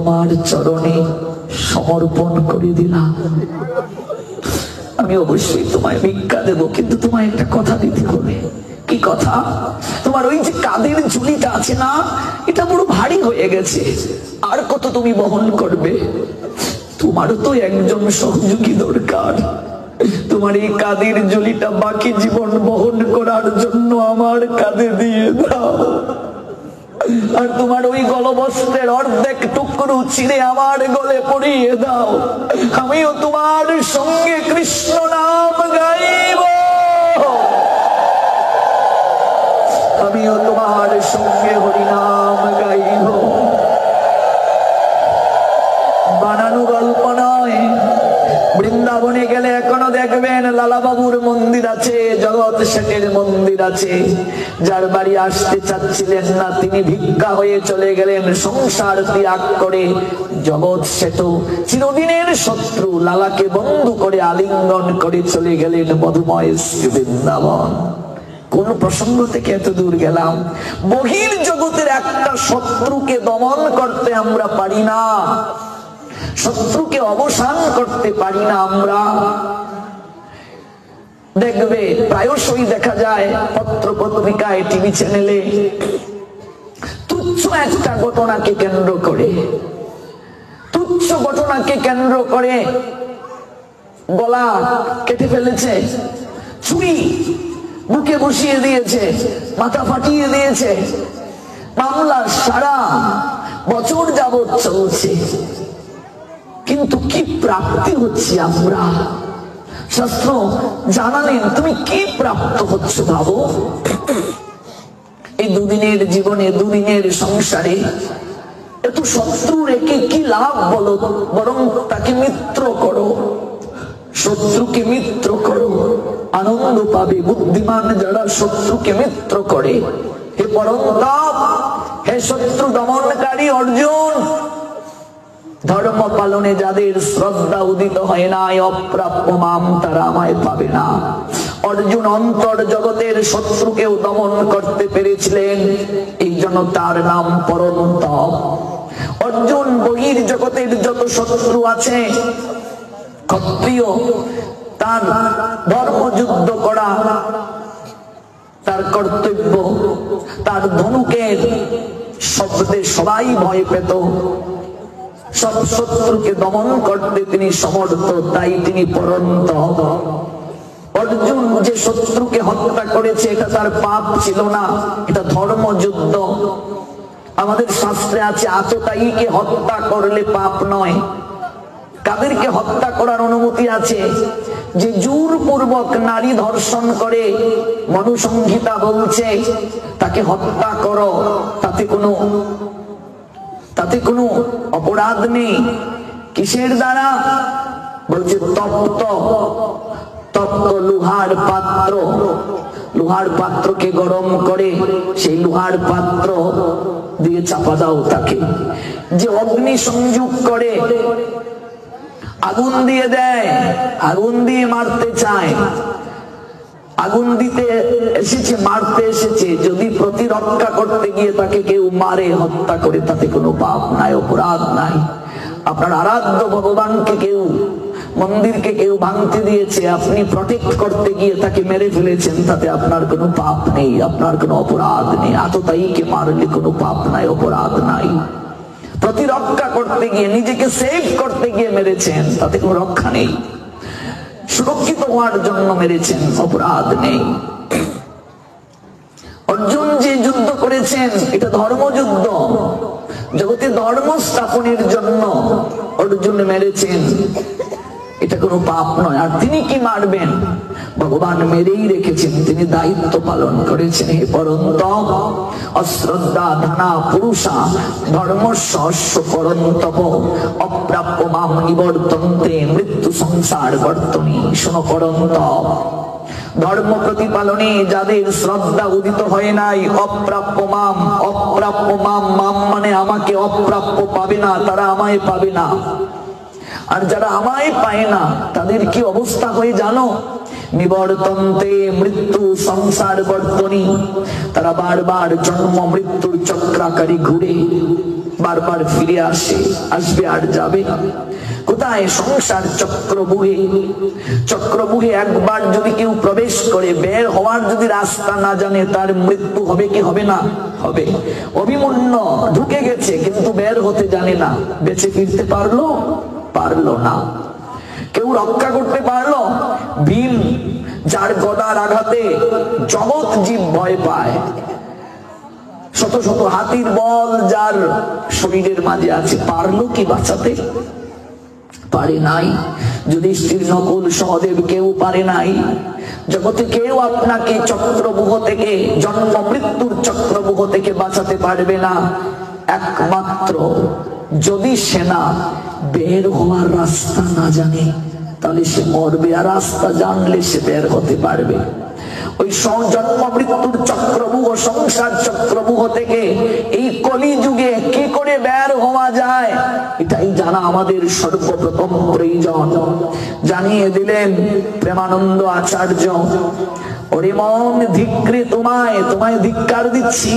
তোমার চরণে সমর্পণ করে দিলাম। আমি অবশ্যই তোমায় ভিক্ষা দেবো, কিন্তু তোমায় একটা কথা দিতে হবে। কি কথা? তোমার ওই যে কাঁধের ঝুলিটা আছে না, এটা বড় ভারী হয়ে গেছে, আর কত তুমি বহন করবে? তোমারও তো একজন সহযোগী দরকার। তোমার এই কাঁধের ঝুলিটা বাকি জীবন বহন করার জন্য আমার কাঁধে দিয়ে দাও। আর তোমার ওই গলবস্ত্রের অর্ধেক টুকরো ছিঁড়ে আমার গলে পরিয়ে দাও। আমিও তোমার সঙ্গে কৃষ্ণ নাম গাইব, আমিও তোমার সঙ্গে হরিনাম গাইব। বানানো গল্প নয়। বৃন্দাবনে গেলে এখনো দেখবেন লালাবাবুর মন্দির আছে, জগৎ শেঠের মন্দির আছে। যার বাড়ি আসতে চাচ্ছিলেন না, তিনি ভিক্ষা হয়ে চলে গেলেন সংসার ত্যাগ করে। জগৎ শেঠ চিরদিনের শত্রু লালাকে বন্ধু করে আলিঙ্গন করে চলে গেলেন মধুময় বৃন্দাবন। কোন প্রসঙ্গ থেকে এত দূর গেলাম? বহির জগতের একটা শত্রুকে দমন করতে আমরা পারি না, শত্রুকে অবসান করতে পারি না আমরা। দেখবে প্রায়শই দেখা যায় পত্র পত্রিকায়, টিভি চ্যানেলে, তুচ্ছ একটা ঘটনাকে কেন্দ্র করে, তুচ্ছ ঘটনাকে কেন্দ্র করে গলা কেটে ফেলেছে, ছুরি বুকে বসিয়ে দিয়েছে, মাথা ফাটিয়ে দিয়েছে, মামলা সারা বছর যাবৎ চলছে। কিন্তু কি প্রাপ্তি হচ্ছে আমরা? শাস্ত্র জানালেন তুমি কি প্রাপ্ত হচ্ছ ভাবো। এই দুদিনের জীবনে, দুদিনের সংসারে এত শত্রু রেখে কি লাভ বলো? বরং তাকে মিত্র করো, শত্রুকে মিত্র করো, আনন্দ পাবে। বুদ্ধিমান যারা শত্রুকে মিত্র করে। হে পরমতাপ, হে শত্রু দমনকারী অর্জুন, ধর্ম পালনে যাদের শ্রদ্ধা উদিত হয় না, অপ্রাপ্য মাম, তারা আমায় পাবে না। অর্জুন অন্তর জগতের শত্রুকেও দমন করতে পেরেছিলেন, এই জন্য তার নাম পরমতাপ। অর্জুন বহির জগতের যত শত্রু আছে, ক্ষত্রিয়, তার ধর্মযুদ্ধ করা তার কর্তব্য। তার ধনুকের শব্দে সবাই ভয় পেত, সব শত্রুকে দমন করতে তিনি সমর্থ, তাই তিনি পরমতাপ। অর্জুন যে শত্রুকে হত্যা করেছে এটা তার পাপ ছিল না, এটা ধর্মযুদ্ধ। আমাদের শাস্ত্রে আছে আততায়ীকে হত্যা করলে পাপ নয়। কাদেরকে হত্যা করার অনুমতি আছে? যে জোরপূর্বক নারী ধর্ষণ করে, মনুসংহিতা বলছে তাকে হত্যা করো, তাতে কোনো অপরাধ নেই। কিসের দ্বারা? বলছে তপ্ত লোহার পাত্র, লোহার পাত্রকে গরম করে সেই লোহার পাত্র দিয়ে চাপা দাও তাকে। যে অগ্নি সংযোগ করে, আগুন দিয়ে দেয়, আগুন দিয়ে মারতে চায়, আগুন দিতে এসেছে, মারতে এসেছে, যদি প্রতিরক্ষা করতে গিয়ে তাকে কেউ মারে, হত্যা করে, তাতে কোনো পাপ নাই, অপরাধ নাই। আপনার আরাধ্য ভগবানকে কেউ, মন্দিরকে কেউ ভাঙতে দিয়েছে, আপনি প্রটেক্ট করতে গিয়ে তাকে মেরে ফেলেছেন, তাতে আপনার কোনো পাপ নেই, আপনার কোনো অপরাধ নেই। আততায়ীকে মারলে কোনো পাপ নাই, অপরাধ নাই। প্রতিরক্ষা করতে গিয়ে, নিজেকে সেভ করতে গিয়ে মেরেছেন, তাতে কোনো রক্ষা নেই। সুরক্ষিত হওয়ার জন্য মেরেছেন, অপরাধ নেই। অর্জুন যে যুদ্ধ করেছেন এটা ধর্মযুদ্ধ, জগতে ধর্ম স্থাপনের জন্য অর্জুন মেরেছেন, এটা কোনো পাপ নয়। আর তিনি কি মারবেন? ভগবান মেরেই রেখেছেন, তিনি দায়িত্ব পালন করেছেন। হে পরন্তপ, অশ্রদ্ধা ধানা পুরুষা ধর্মস্য অশ্ব পরন্তপ, অপ্রাপ্য মাম নিবর্তন্তে মৃত্যু সংসার বর্তনী। শোনো পরন্তপ, ধর্ম প্রতিপালনে যাদের শ্রদ্ধা উদিত হয় নাই, অপ্রাপ্য মাম, অপ্রাপ্য মাম, মাম মানে আমাকে, অপ্রাপ্য পাবে না, তারা আমায় পাবে না। আর যারা আমায় পায় না তাদের কি অবস্থা হয়ে জানো? নিবর্তন্তে মৃত্যু সংসার বর্তনী, তারা বারবার জন্ম মৃত্যুর চক্রাকারী ঘুরে। বারবার ফিরে আসে, আসবে আর যাবে। কোথায়? সংসার চক্রবুহে। চক্রবুহে একবার যদি কেউ প্রবেশ করে, বের হওয়ার যদি রাস্তা না জানে, তার মৃত্যু হবে কি হবে না? হবে। অভিমন্যু ঢুকে গেছে কিন্তু বের হতে জানে না, বেঁচে ফিরতে পারলো? পারলো না। কেউ রক্ষা করতে পারলো? ভীম, যার গদার আঘাতে জগৎ জীব ভয় পায়, শত শত হাতির বল যার শরীরের মাঝে আছে, পারলো কি বাঁচাতে? পারে নাই। যুধিষ্ঠির, নকুল, সহদেব কেউ পারে নাই। জগতে কেউ আপনাকে চক্রবুহ থেকে, জন্ম মৃত্যুর চক্রবুহ থেকে বাঁচাতে পারবে না। একমাত্র যদি সেনা বের হওয়ার রাস্তা না জানে, তাহলে সে মরবে, আর রাস্তা জানলে সে বের হতে পারবে। ওই জন্ম মৃত্যুর চক্রবুহ, সংসার চক্রবুহ থেকে এই কলিযুগে কি করে বের হওয়া যায়, এটাই জানা আমাদের সর্বপ্রথম প্রয়োজন। জানিয়ে দিলেন প্রেমানন্দ আচার্য। ওরে মন, ধিক্রে তোমায়, তোমায় ধিক্কার দিচ্ছি।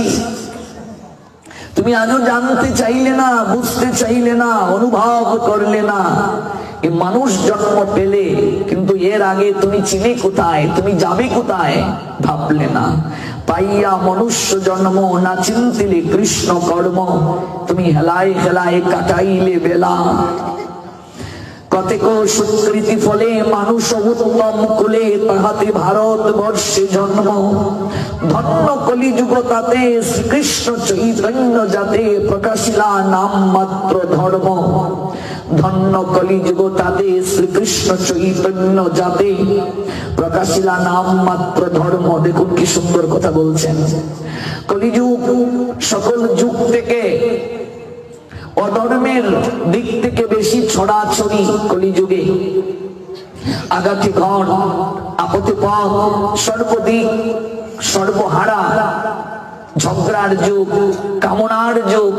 তুমি আজও জানতে চাইলে না, বুঝতে চাইলে না, অনুভব করলে না। এই মানুষ জন্ম পেলে, কিন্তু এর আগে তুমি চিনে কোথায়, তুমি যাবে কোথায় ভাবলে না। পাইয়া মনুষ্য জন্ম, না চিন্তিলে কৃষ্ণ কর্ম। তুমি হেলায় হেলায় কাটাইলে বেলা। কতেক সুকৃতি ফলে মানুষ উত্তম কুলে, তাহাতে ভারতবর্ষে জন্ম। ধন্য কলিযুগ তাতে শ্রীকৃষ্ণ চৈতন্য যাতে, প্রকাশিলা নাম মাত্র ধর্ম। ধন্য কলিযুগ তাতে শ্রীকৃষ্ণ চৈতন্য যাতে, প্রকাশিলা নাম মাত্র ধর্ম। দেখুন কি সুন্দর কথা বলছেন। কলিযুগ সকল যুগ থেকে অধর্মের দিক থেকে বেশি ছড়াছড়ি কলিযুগে। আগাটি ঘর, আপতে পথ, সর্বদিক সর্বহারা, ঝগড়ার যুগ, কামনার যুগ।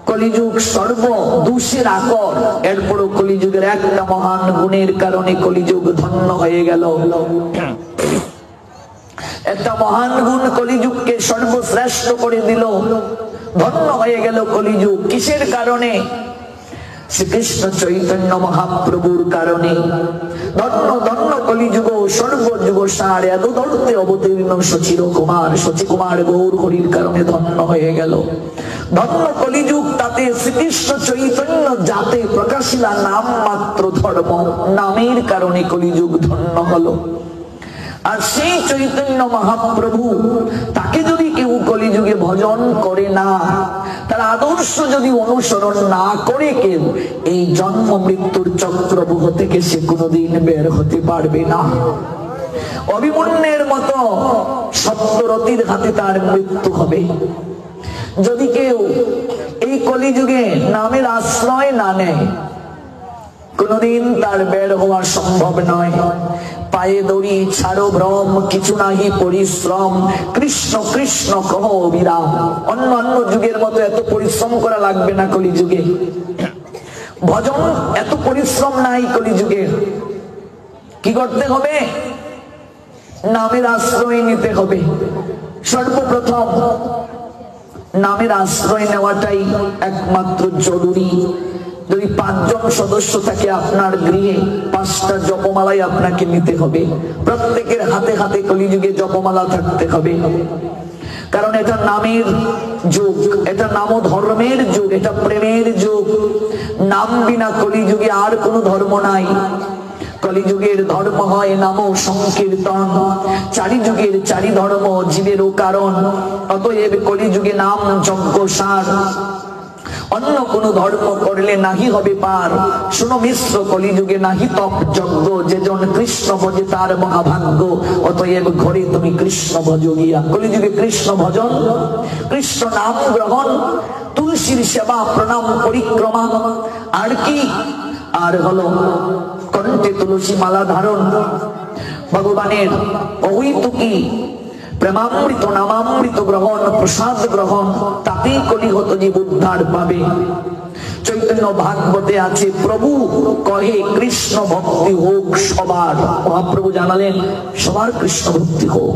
কলিযুগ সর্ব দোষের আকর। এরপরও কলিযুগের একটা মহান গুণের কারণে কলিযুগ ধন্য হয়ে গেল। একটা মহান গুণ কলিযুগকে সর্বশ্রেষ্ঠ করে দিল, ধন্য হয়ে গেল কলিযুগ। কিসের কারণে? শ্রীকৃষ্ণ চৈতন্য মহাপ্রভুর কারণে। ধন্য ধন্য কলিযুগ, সর্বযুগ সার এত ধরতে অবতীর্ণ সচির কুমার, শচী কুমার গৌর হরির কারণে ধন্য হয়ে গেল। ধন্য কলিযুগ তাতে শ্রীকৃষ্ণ চৈতন্য যাতে, প্রকাশিলা নাম মাত্র ধর্ম। নামের কারণে কলিযুগ ধন্য হলো। আর সেই চৈতন্য মহাপ্রভু, তাকে যদি কেউ কলিযুগে ভজন করে না, তার আদর্শ যদি অনুসরণ না করে কেউ, এই জন্ম মৃত্যুর চক্রবুহ থেকে সে কোনোদিন বের হতে পারবে না। অভিমন্যুর মতো সত্যরথীর হাতে তার মৃত্যু হবে। যদি কেউ এই কলিযুগে নামের আশ্রয় না নেয়, কোনদিন তার বের হওয়া সম্ভব নয়। পায়ে দড়ি ছাড়ো ভ্রম, কিছু নাহি পরিশ্রম, কৃষ্ণ কৃষ্ণ কহ বিরাম। অন্য যুগের মতো এত পরিশ্রম করা লাগবে না কলিযুগে। ভজন এত পরিশ্রম নাই কলিযুগে। কি করতে হবে? নামের আশ্রয় নিতে হবে। সর্বপ্রথম নামের আশ্রয় নেওয়াটাই একমাত্র জরুরি। যদি 5 জন সদস্য থাকে আপনার গৃহে, 5টা জপমালাই আপনাকে নিতে হবে। প্রত্যেকের হাতে হাতে কলিযুগে জপমালা থাকতে হবে। কারণ এটা নামের যুগ, এটা নাম ধর্মের যুগ, এটা প্রেমের যুগ। নাম বিনা কলিযুগে আর কোনো ধর্ম নাই। কলিযুগের ধর্ম হয় নাম সংকীর্তন। চারি যুগের চারি ধর্ম জীবেরও কারণ। অতএব কলিযুগে নাম যজ্ঞ সার। অন্য কোন ধর্ম করলে নাহি হবে পার। শুনো মিশ্র কলিযুগে নাহি তপ যজ্ঞ, যেজন কৃষ্ণ ভজে তার মহাভাগ্য। অতএব ঘরে তুমি কৃষ্ণ ভজ গিয়া। কলিযুগে কৃষ্ণ ভজন, কৃষ্ণ নাম গ্রহণ, তুলসীর সেবা, প্রণাম, পরিক্রমা। আর কি? আর হলো কণ্ঠে তুলসী মালা ধারণ, ভগবানের অহৈতুকী প্রেমামৃত নামামৃত গ্রহণ, প্রসাদ গ্রহণ। তাতেই কলিহত জীব উদ্ধার পাবে। চৈতন্য ভাগবতে আছে, প্রভু কহে কৃষ্ণ ভক্তি হোক সবার। মহাপ্রভু জানালেন সবার কৃষ্ণ ভক্তি হোক।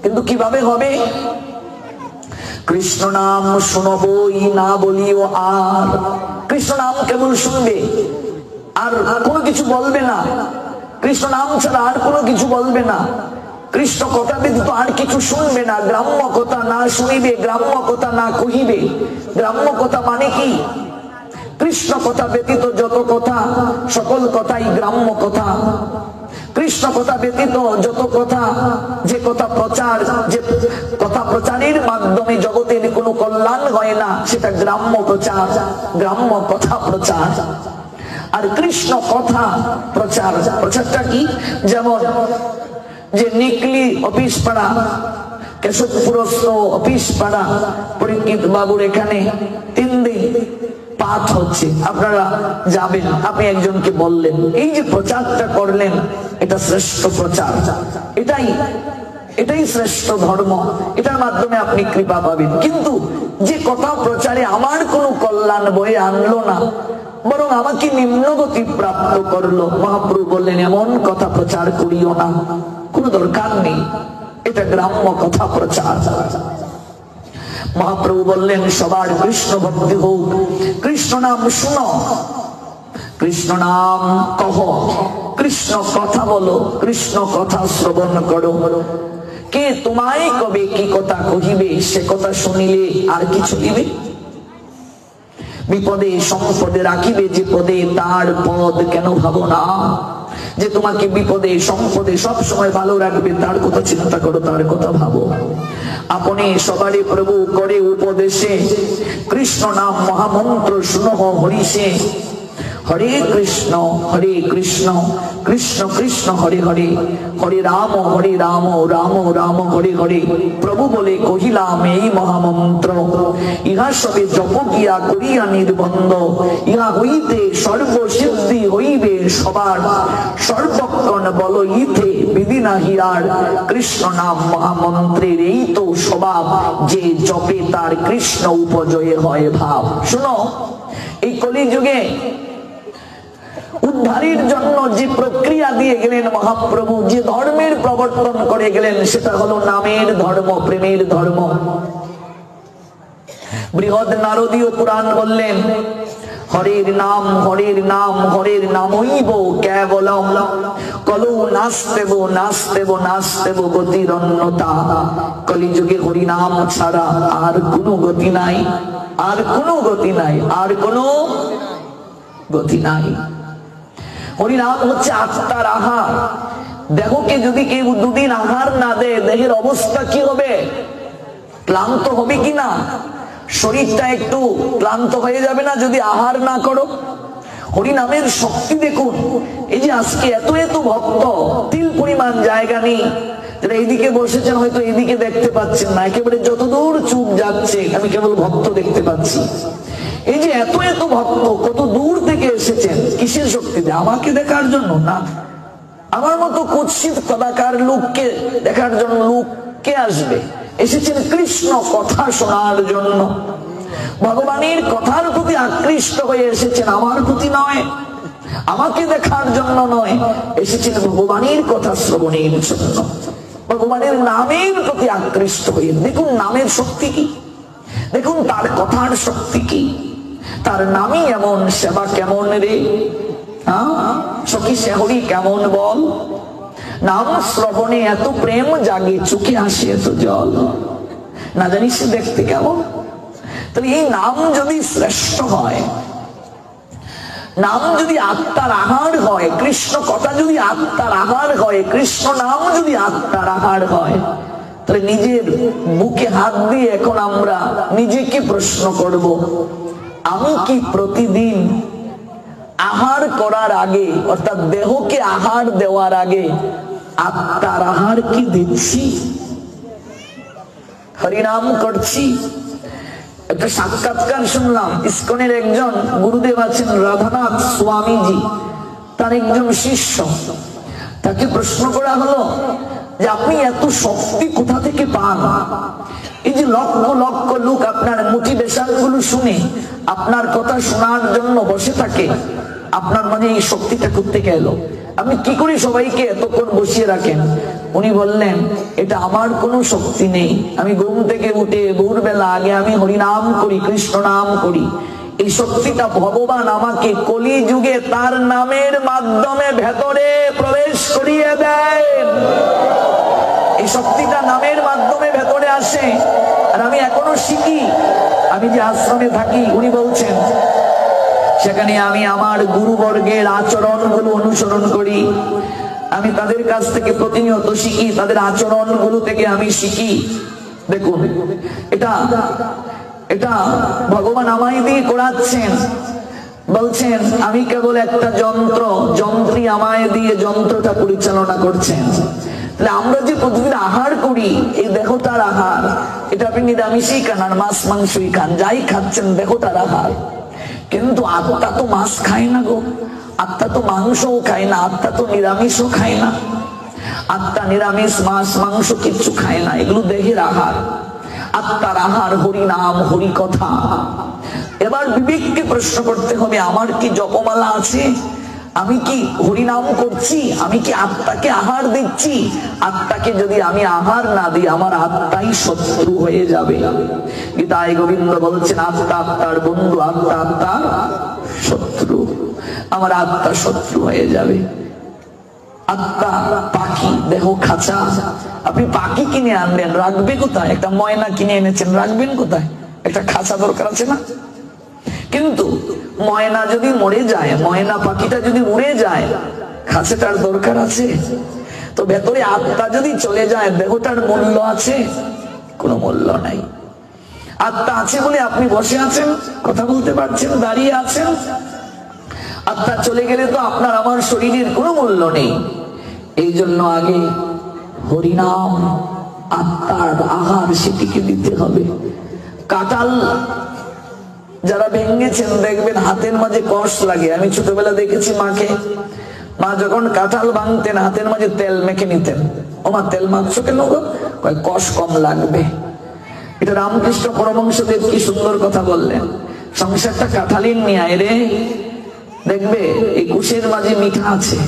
কিন্তু কিভাবে হবে? কৃষ্ণ নাম শুনবই না বলিও আর। কৃষ্ণ নাম কেবল শুনবে, আর কোনো কিছু বলবে না। কৃষ্ণ নাম ছাড়া আর কোনো কিছু বলবে না। কৃষ্ণ কথা ব্যতীত আর কিছু শুনবে না। গ্রাম্য কথা না শুনিবে, গ্রাম্য কথা না কহিবে। গ্রাম্য কথা মানে কি? কৃষ্ণ কথা ব্যতীত যত কথা, সকল কথাই গ্রাম্য কথা। কৃষ্ণ কথা ব্যতীত যত কথা, যে কথা প্রচার, যে কথা প্রচারের মাধ্যমে জগতের কোনো কল্যাণ হয় না, সেটা গ্রাম্য প্রচার, গ্রাম্য কথা প্রচার। আর কৃষ্ণ কথা প্রচার, প্রচারটা কি? যেমন যে নিকলি অফিস পাড়া, কেশবপুরস্থ অফিস পাড়া পরীক্ষিত বাবুর এখানে 3 দিন পাঠ হচ্ছে, আপনারা যাবেন। আপনি একজনকে বললেন, এই যে প্রচারটা করলেন, এটা শ্রেষ্ঠ প্রচার, এটাই শ্রেষ্ঠ ধর্ম, এটার মাধ্যমে আপনি কৃপা পাবেন। কিন্তু যে কথা প্রচারে আমার কোনো কল্যাণ বয়ে আনলো না, বরং আমাকে নিম্নগতি প্রাপ্ত করলো, মহাপ্রভু বললেন এমন কথা প্রচার করিও না, কোনো দরকার নেই, এটা গ্রাম্য কথা প্রচার। মহাপ্রভু বললেন সবার কৃষ্ণ ভক্তি হোক, কৃষ্ণ নাম শুনো, কৃষ্ণ নাম কহ, কৃষ্ণ কথা বলো, কৃষ্ণ কথা শ্রবণ করো। কে তোমায় কবে কি কথা কহিবে, সে কথা শুনিলে আর কিছু দিবে? বিপদে সম্পদে রাখিবে যে পদে, তার পদ কেন ভাবো না? যে তোমাকে বিপদে সম্পদে সব সময় ভালো রাখবে, তার কথা চিন্তা করো, তার কথা ভাবো। আপনি সবারে প্রভু করে উপদেশে, কৃষ্ণ নাম মহামন্ত্র শুনো হরিষে। হরে কৃষ্ণ কৃষ্ণ কৃষ্ণ হরে হরে, হরে রাম রাম রাম হরে হরে। প্রভু বলে কহিলাম এই মহামন্ত্র, ইহা সবে জপ গিয়া করিয়া নির্বন্ধ, ইহা হইতে সর্বসিদ্ধি হইবে সবার, সর্বক্ষণ বল ইথে বিধি নাহি আর। কৃষ্ণ নাম মহামন্ত্রের এই তো স্বভাব, যে জপে তার কৃষ্ণ উপজয়ে হয় ভাব। শুনো, এই কলিযুগে উদ্ধারের জন্য যে প্রক্রিয়া দিয়ে গেলেন মহাপ্রভু, যে ধর্মের প্রবর্তন করে গেলেন, সেটা হলো নামের ধর্ম, প্রেমের ধর্ম। বৃহৎ নারদীয় পুরাণ বললেন, হরের নাম হরের নাম হরের নামইব কেবলম, কলৌ নাস্তেব নাস্তেব নাস্তেব গতির অন্যতা। কলিযুগে হরিনাম ছাড়া আর কোনো গতি নাই, আর কোনো গতি নাই, আর কোনো গতি নাই। হরিনাম হচ্ছে আত্মার আহার। দেহকে যদি কেউ 2 দিন আহার না দেয়, দেহের অবস্থা কি হবে? ক্লান্ত হবে কিনা? শরীরটা একটু ক্লান্ত হয়ে যাবে না যদি আহার না করো? হরিনামের শক্তি দেখুন। এই যে আজকে এত এত ভক্ত, তিল পরিমাণ জায়গা নেই, যারা এইদিকে বসেছেন হয়তো এইদিকে দেখতে পাচ্ছেন না, একেবারে যতদূর চুপ যাচ্ছে আমি কেবল ভক্ত দেখতে পাচ্ছি। এই যে এত এত ভক্ত কত দূর থেকে এসেছেন, কিসের শক্তিতে? আমাকে দেখার জন্য না, আমার মতো কুৎসিত কদাকার লোককে দেখার জন্য লোক কে আসবে? এসেছেন কৃষ্ণ কথা শোনার জন্য, ভগবানের কথার প্রতি আকৃষ্ট হয়ে এসেছেন, আমার প্রতি নয়, আমাকে দেখার জন্য নয়, এসেছেন ভগবানের কথা শ্রবণের জন্য, ভগবানের নামের প্রতি আকৃষ্ট হয়ে। দেখুন নামের শক্তি কি, দেখুন তার কথার শক্তি কি। তার নামই এমন, সেবা কেমন রে, সখী শেহরি কেমন বল। নাম শ্রবণে এত প্রেম জাগে, চোখে আসে এত জল, না জানিস দেখতে কেমন। তাহলে এই নাম যদি শ্রেষ্ঠ হয়, নাম যদি আত্মার আহার হয়, কৃষ্ণ কথা যদি আত্মার আহার হয়, কৃষ্ণ নাম যদি আত্মার আহার হয়, তাহলে নিজের বুকে হাত দিয়ে এখন আমরা নিজেকে প্রশ্ন করব, আমি কি প্রতিদিন আহার করার আগে, অর্থাৎ দেহকে আহার দেওয়ার আগে আত্মার আহার কি দিচ্ছি? হরিনাম করছি? একটা সাক্ষাৎকার শুনলাম, ইস্কনের একজন গুরুদেব আছেন রাধানাথ স্বামীজি, তার একজন শিষ্য, তাকে প্রশ্ন করা হলো যে আপনি এত শক্তি কোথা থেকে পান? এই যে লক্ষ লক্ষ লোক আপনার মোটিভেশন গুলো শুনে আপনার কথা শোনার জন্য বসে থাকে, আপনার মানে এই শক্তিটা করতে গেল। আপনি কি করে সবাইকে এতক্ষণ বসিয়ে রাখেন? উনি বললেন, এটা আমার কোনো শক্তি নেই। আমি ঘুম থেকে উঠে ভোরবেলা আগে আমি হরিনাম করি, কৃষ্ণ নাম করি। এই শক্তিটা ভগবান আমাকে কলি যুগে তার নামের মাধ্যমে ভেতরে প্রবেশ করিয়ে দেন। এই শক্তিটা নামের মাধ্যমে ভেতরে আসে, আর আমি এখনো শিখি। আমি যে আশ্রমে থাকি, উনি বলছেন, সেখানে আমি আমার গুরুবর্গের আচরণগুলো অনুসরণ করি। আমি তাদের কাছ থেকে প্রতিনিয়ত শিখি, তাদের আচরণগুলো থেকে আমি শিখি। দেখুন, এটা এটা ভগবান আমায় দিয়ে করাচ্ছেন। বলছেন আমি কেবল একটা যন্ত্র, যন্ত্রী আমায় দিয়ে যন্ত্রটা পরিচালনা করছেন। তাহলে আমরা যে প্রতিদিন আহার করি, এই দেহটার আহার, এটা আপনি নিরামিষই খান আর মাছ মাংসই খান, যাই খাচ্ছেন দেহটার আহার। কিন্তু আত্মা তো মাছ খায় না গো, আত্মা তো মাংসও খায় না, আত্মা তো নিরামিষও খায় না। আত্মা নিরামিষ মাছ মাংস কিচ্ছু খায় না, এগুলো দেহের আহার। আত্মার আহার হরি নাম, হরি কথা। এবার বিবেককে প্রশ্ন করতে হবে, আমার কি জপমালা আছে? আমি কি হরিনাম করছি? আমি কি আত্মাকে আহার দিচ্ছি? আত্মাকে যদি আমি আহার না দিই, আমার আত্মাই শত্রু হয়ে যাবে। গীতায় গোবিন্দ বলছেন, আত্মা আত্মার বন্ধু, আত্মা আত্মার শত্রু। আমার আত্মা শত্রু হয়ে যাবে। আত্মা পাখি, দেহ খাঁচা। আপনি পাখি কিনে আনলেন, রাখবে কোথায়? একটা ময়না কিনে এনেছেন, রাখবেন কোথায়? একটা খাঁচা দরকার আছে না? কিন্তু ময়না যদি মরে যায়, ময়না পাখিটা যদি উড়ে যায়, খাঁচাটার দরকার আছে? তো ভেতরে আত্মা যদি চলে যায়, দেহটার মূল্য আছে? কোনো মূল্য নাই। আত্মা আছে বলে আপনি বসে আছেন, কথা বলতে পারছেন, দাঁড়িয়ে আছেন। আত্মা চলে গেলে তো আপনার আমার শরীরের কোনো মূল্য নেই। এই জন্য আগে হরিনাম, আত্মার আহার, সেটিকে দিতে হবে। কাঁঠাল যারা ভেঙেছেন দেখবেন হাতের মাঝে কষ লাগে। আমি ছোটবেলা দেখেছি মাকে, মা যখন কাঁঠাল ভাঙতেন হাতের মাঝে তেল মেখে নিতেন। ও মা, তেল মাখছো কেন গো? কষ কম লাগবে। এটা রামকৃষ্ণ পরমহংসদেব কি সুন্দর কথা বললেন। সংসারটা কাঁঠালিন নিয়ে রে, দেখবে এই কুশের মাঝে মিঠা আছে,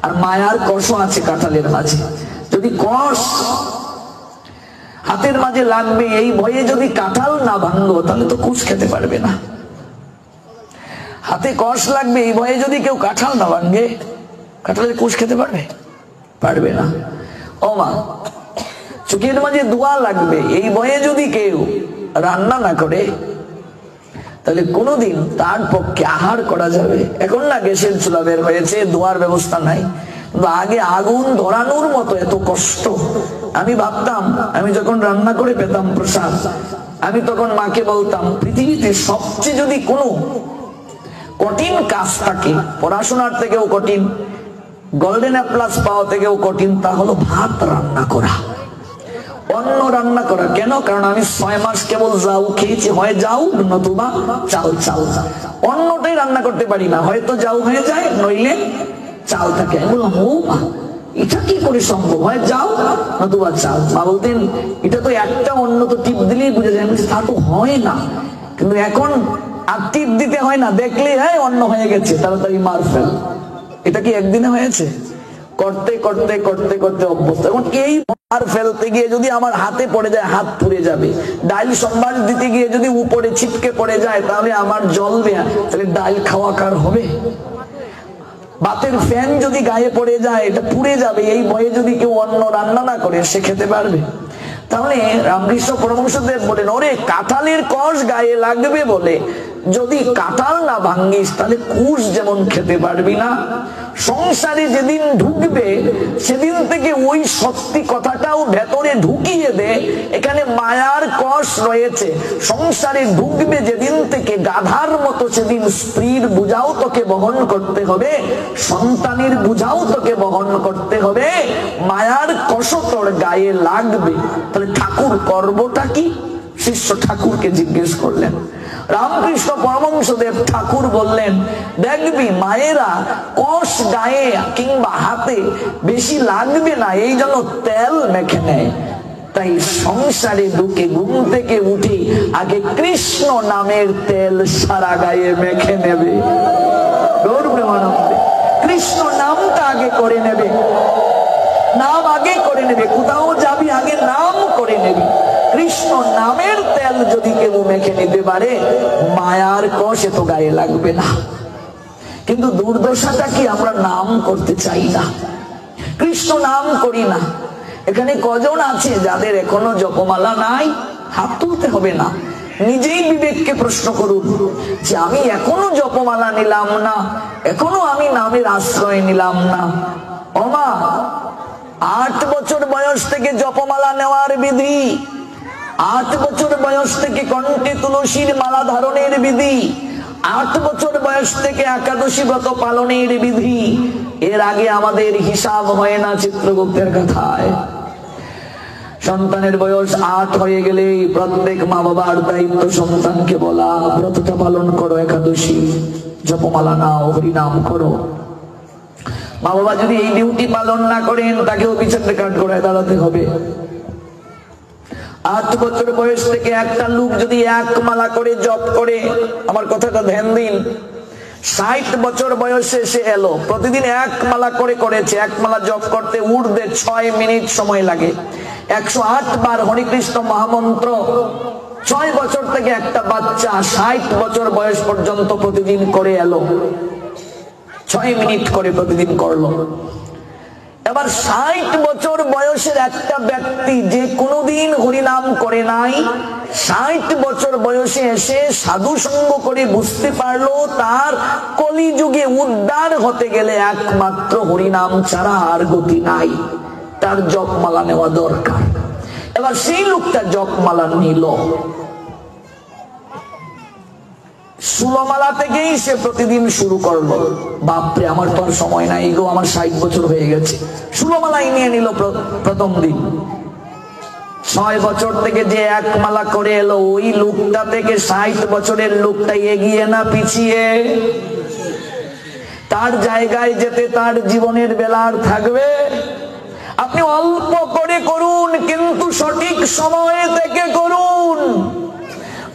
আর মায়ার কষও আছে কাঁঠালের মাঝে। যদি কষ হাতের মাঝে লাগবে এই ভয়ে যদি কাঁঠাল না ভাঙো, তাহলে তো কুশ খেতে পারবে না। হাতে কষ লাগবে এই ভয়ে যদি কেউ কাঁঠাল না ভাঙে, কাঁঠালের কুশ খেতে পারবে? পারবে না। ও মা, চোখের মাঝে দোয়া লাগবে এই ভয়ে যদি কেউ রান্না না করে, তাহলে কোনোদিন তার পক্ষে আহার করা যাবে? এখন না গ্যাসের চুলা বের হয়েছে, দোয়ার ব্যবস্থা নাই, কিন্তু আগে আগুন ধরানোর মতো এত কষ্ট। আমি ভাবতাম, আমি যখন রান্না করে পেতাম প্রসাদ, আমি তখন মাকে বলতাম, পৃথিবীতে সবচেয়ে যদি কোনো কঠিন কাজ থাকে, পড়াশোনার থেকেও কঠিন, গোল্ডেন অ্যাপ্লাস পাওয়া থেকেও কঠিন, তা হলো ভাত রান্না করা, অন্ন রান্না করা। কেন? কারণ আমি 6 মাস কেবল যাও খেয়েছি, হয় যাও নতুবা চাল। চাল অন্নটাই রান্না করতে পারি না, হয়তো যাও হয়ে যায়, নইলে চাল থাকে। আমি বললাম, ও মা, এটা কি করে সম্ভব? হয় যাও নতুবা চাল। মা বলতেন, এটা তো একটা অন্ন তো টিপ দিলেই বুঝে যায়। তা তো হয় না, কিন্তু এখন আর টিপ দিতে হয় না, দেখলে হ্যাঁ অন্ন হয়ে গেছে, তাড়াতাড়ি মার ফেল। এটা কি একদিনে হয়েছে? করতে করতে করতে করতে অভ্যস্ত। এখন এই মার ফেলতে গিয়ে যদি আমার হাতে পড়ে যায়, হাত পুড়ে যাবে। ডাইল সম্বাস দিতে গিয়ে যদি উপরে ছিটকে পড়ে যায়, তাহলে আমার জ্বলবে, তাহলে ডাইল খাওয়া কার হবে? বাতের ফ্যান যদি গায়ে পড়ে যায়, এটা পুড়ে যাবে। এই ভয়ে যদি কেউ অন্ন রান্না না করে, সে খেতে পারবে? তাহলে রামকৃষ্ণ পরমহংসদেব বলেন, ওরে কাঁঠালের কষ গায়ে লাগবে বলে যদি কাঁঠাল না ভাঙ্গিস, তাহলে কুশ যেমন খেতে পারবি না। সংসারে যেদিন ঢুকবে, সেদিন থেকে ওই সত্যি কথাটাও ভেতরে ঢুকিয়ে দে। এখানে মায়ার কষ রয়েছে। সংসারে ঢুকবে যেদিন থেকে, গাধার মতো সেদিন স্ত্রীর বোঝাও তোকে বহন করতে হবে, সন্তানের বোঝাও তোকে বহন করতে হবে, মায়ার কষ তোর গায়ে লাগবে। তাহলে ঠাকুর করবটা কি? শিষ্য ঠাকুরকে জিজ্ঞেস করলেন। রামকৃষ্ণ পরমহংসদেব ঠাকুর বললেন, দেখবি মায়েরা কষ গায়ে কিংবা হাতে বেশি লাগবে না, এই জন্য তেল মেখে নেয়। তাই সংসারে ঢুকে ঘুম থেকে উঠে আগে কৃষ্ণ নামের তেল সারা গায়ে মেখে নেবে। গৌর প্রেমানন্দে কৃষ্ণ নামটা করে নেবে, নাম আগে করে নেবে। কোথাও যাবি আগে নাম করে নেবি। কৃষ্ণ নামের তেল যদি কেউ মেখে নিতে পারে, মায়ার কষে তো গায়ে লাগবে না। কিন্তু দুর্দশাটা কি, আমরা নাম করতে চাই না, কৃষ্ণ নাম করি না। এখানে কজন আছে যাদের এখনো জপমালা নাই? হাত তুলতে হবে না, নিজেই বিবেককে প্রশ্ন করুন যে আমি এখনো জপমালা নিলাম না, এখনো আমি নামের আশ্রয় নিলাম না। ওমা, 8 বছর বয়স থেকে জপমালা নেওয়ার বিধি, 8 বছর বয়স থেকে কণ্ঠে তুলসীর মালা ধারণের বিধি, 8 বছর বয়স থেকে একাদশী ব্রত পালনের বিধি। এর আগে আমাদের হিসাব হয় না চিত্রগুপ্তের কথায়। সন্তানের বয়স 8 হয়ে গেলে প্রত্যেক মা বাবার দায়িত্ব সন্তানকে বলা, ব্রতটা পালন করো, একাদশী, জপমালা নাও, হরিনাম করো। মা বাবা যদি এই ডিউটি পালন না করেন, তাকেও পিছনে কাঠ গড়ায় দাঁড়াতে হবে। 8 বছর বয়স থেকে একটা লোক যদি 1 মালা করে জপ করে, আমার কথাটা ধ্যান দিন, 60 বছর বয়সে সে এলো, প্রতিদিন 1 মালা করে করেছে। 1 মালা জপ করতে ঊর্ধ্বে 6 মিনিট সময় লাগে। 108 বার হরিকৃষ্ণ মহামন্ত্র 6 বছর থেকে একটা বাচ্চা 60 বছর বয়স পর্যন্ত প্রতিদিন করে এলো, 6 মিনিট করে প্রতিদিন করলো। এবার 60 বছর বয়সের একটা ব্যক্তি যে কোনোদিন হরিনাম করে নাই, 60 বছর বয়সে এসে সাধু সঙ্গ করে বুঝতে পারলো তার কলিযুগে উদ্ধার হতে গেলে একমাত্র হরিনাম ছাড়া আর গতি নাই, তার জপমালা নেওয়া দরকার। এবার সেই লোকটা জপমালা নিল, 16 মালা থেকেই সে প্রতিদিন শুরু করলো। বাপরে, আমার তো আর সময় নাই গো, আমার 60 বছর হয়ে গেছে। 16 মালাই নিয়ে নিল প্রথম দিন। 6 বছর থেকে যে 1 মালা করে এলো, ওই লোকটা থেকে 60 বছরের লোকটা এগিয়ে না পিছিয়ে? তার জায়গায় যেতে তার জীবনের বেলা আর থাকবে? আপনি অল্প করে করুন, কিন্তু সঠিক সময়ে থেকে করুন,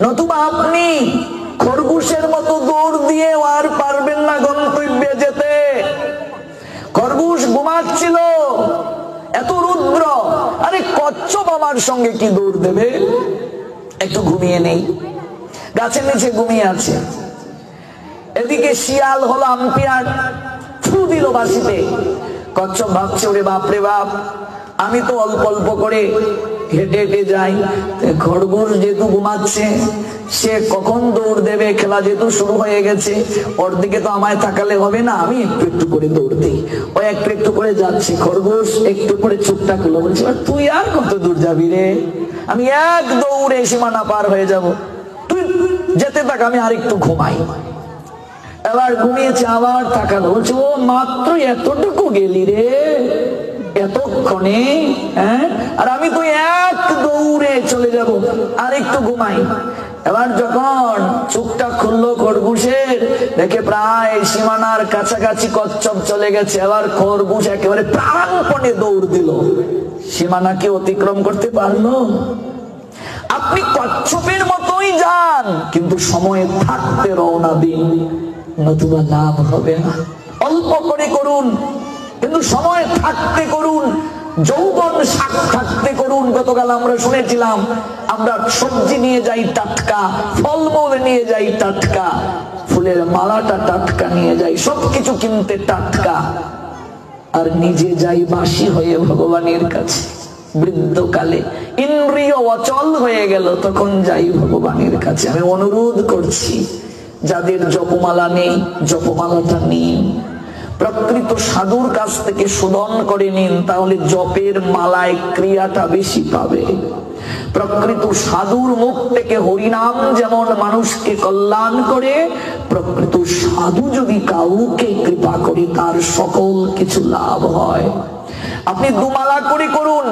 নতুবা আপনি খরগোশের মতো দৌড় দিয়ে আর পারবেন না গন্তব্যে যেতে। খরগোশ ঘুমাচ্ছিল, এত রুদ্র, আরে কচ্ছপ আমার সঙ্গে কি দৌড় দেবে, একটু ঘুমিয়ে নেই, গাছের নিচে ঘুমিয়ে আছে। এদিকে শিয়াল হলো আম্পিয়ার, ফু দিল বাঁশিতে। কচ্ছপ ভাবছে, ওরে বাপরে বাপ, আমি তো অল্প অল্প করে হেঁটে হেঁটে যাই, খরগোশ যেহেতু ঘুমাচ্ছে, সে কখন দৌড় দেবে, খেলা যেহেতু শুরু হয়ে গেছে, ওর দিকে তো আমায় তাকালে হবে না, আমি একটু একটু করে দৌড় দিই। ও একটু একটু করে যাচ্ছে, খরগোশ একটু করে চুপটা খুলো, বলছে তুই আর কত দূর যাবি রে, আমি এক দৌড়ে সীমানা পার হয়ে যাব, তুই যেতে থাক, আমি আর একটু ঘুমাই। এবার ঘুমিয়েছে, আবার তাকালো, বলছে ও মাত্র এতটুকু গেলি রে, এতক্ষণে, হ্যাঁ, আর আমি তো এক দৌড়ে চলে যাব, আর একটু ঘুমাই। এবার যখন চোখটা খুললো খরগোশের, দেখে প্রায় সীমানার কাছাকাছি কচ্ছপ চলে গেছে। এবার খরগোশ একেবারে প্রাণপণে দৌড় দিল, সীমানাকে অতিক্রম করতে পারলো। আপনি কচ্ছপের মতোই যান, কিন্তু সময়ে থাকতে রওনা দিন, নতুবা লাভ হবে না। অল্প করে করুন, কিন্তু সময় থাকতে করুন, যৌবন শাক থাকতে করুন। গতকাল আমরা শুনেছিলাম, আমরা সবজি নিয়ে যাই টাটকা, ফলমূল নিয়ে যাই টাটকা, ফুলের মালাটা টাটকা নিয়ে যাই, সবকিছু কিনতে টাটকা, আর নিজে যাই বাসি হয়ে ভগবানের কাছে। বৃদ্ধকালে ইন্দ্রিয় অচল হয়ে গেল, তখন যাই ভগবানের কাছে। আমি অনুরোধ করছি, যাদের জপমালা নেই, জপমালাটা নিন, প্রকৃত সাধুর কাছ থেকে শোধন করে নিন, তাহলে জপের মালায় ক্রিয়াটা বেশি পাবে। প্রকৃত সাধুর মুখ থেকে হরিনাম যেমন মানুষকে কল্যাণ করে, প্রকৃত সাধু যদি কাউকে কৃপা করে, তার সকল কিছু লাভ হয়। আপনি 2 মালা করে করুন,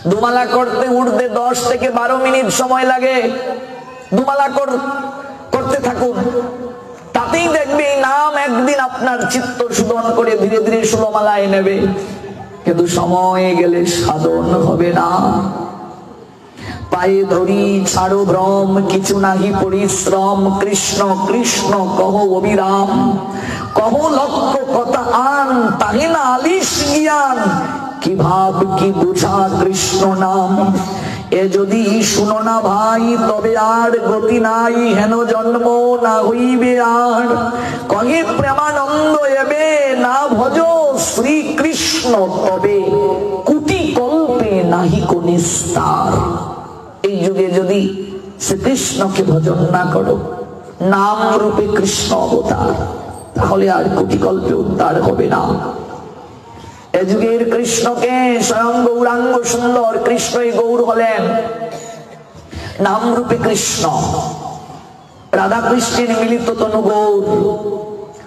2 মালা করতে উঠতে 10 থেকে 12 মিনিট সময় লাগে। 2 মালা করতে থাকুন, তাতেই দেখবে এই নাম একদিন আপনার চিত্ত শোধন করে ধীরে ধীরে 16 মালায় নেবে। কিন্তু সময় গেলে সাধন হবে না। পায়ে ধরি ছাড়ো ভ্রম, কিছু নাহি পরিশ্রম, কৃষ্ণ কৃষ্ণ কহ অবিরাম, কহ লক্ষ্য কথা আন, নাহি না আলিস জ্ঞান, কি ভাব কি বুঝা কৃষ্ণ নাম। এ যদি শুনো না ভাই, তবে আর গতি নাই, হেন জন্ম না হইবে আর। কহে প্রেমানন্দ এবে, না ভজ শ্রীকৃষ্ণ তবে, কুটি কল্পে নাহি কো নিস্তার। এই যুগে যদি শ্রীকৃষ্ণকে ভজন না করো, নাম রূপে কৃষ্ণ অবতার, তাহলে আর কোটি কল্পে উদ্ধার হবে না। এ যুগের কৃষ্ণকে স্বয়ং গৌরাঙ্গ সুন্দর কৃষ্ণই গৌর হলেন, নাম রূপে কৃষ্ণ। রাধা কৃষ্ণের মিলিত তনু গৌর,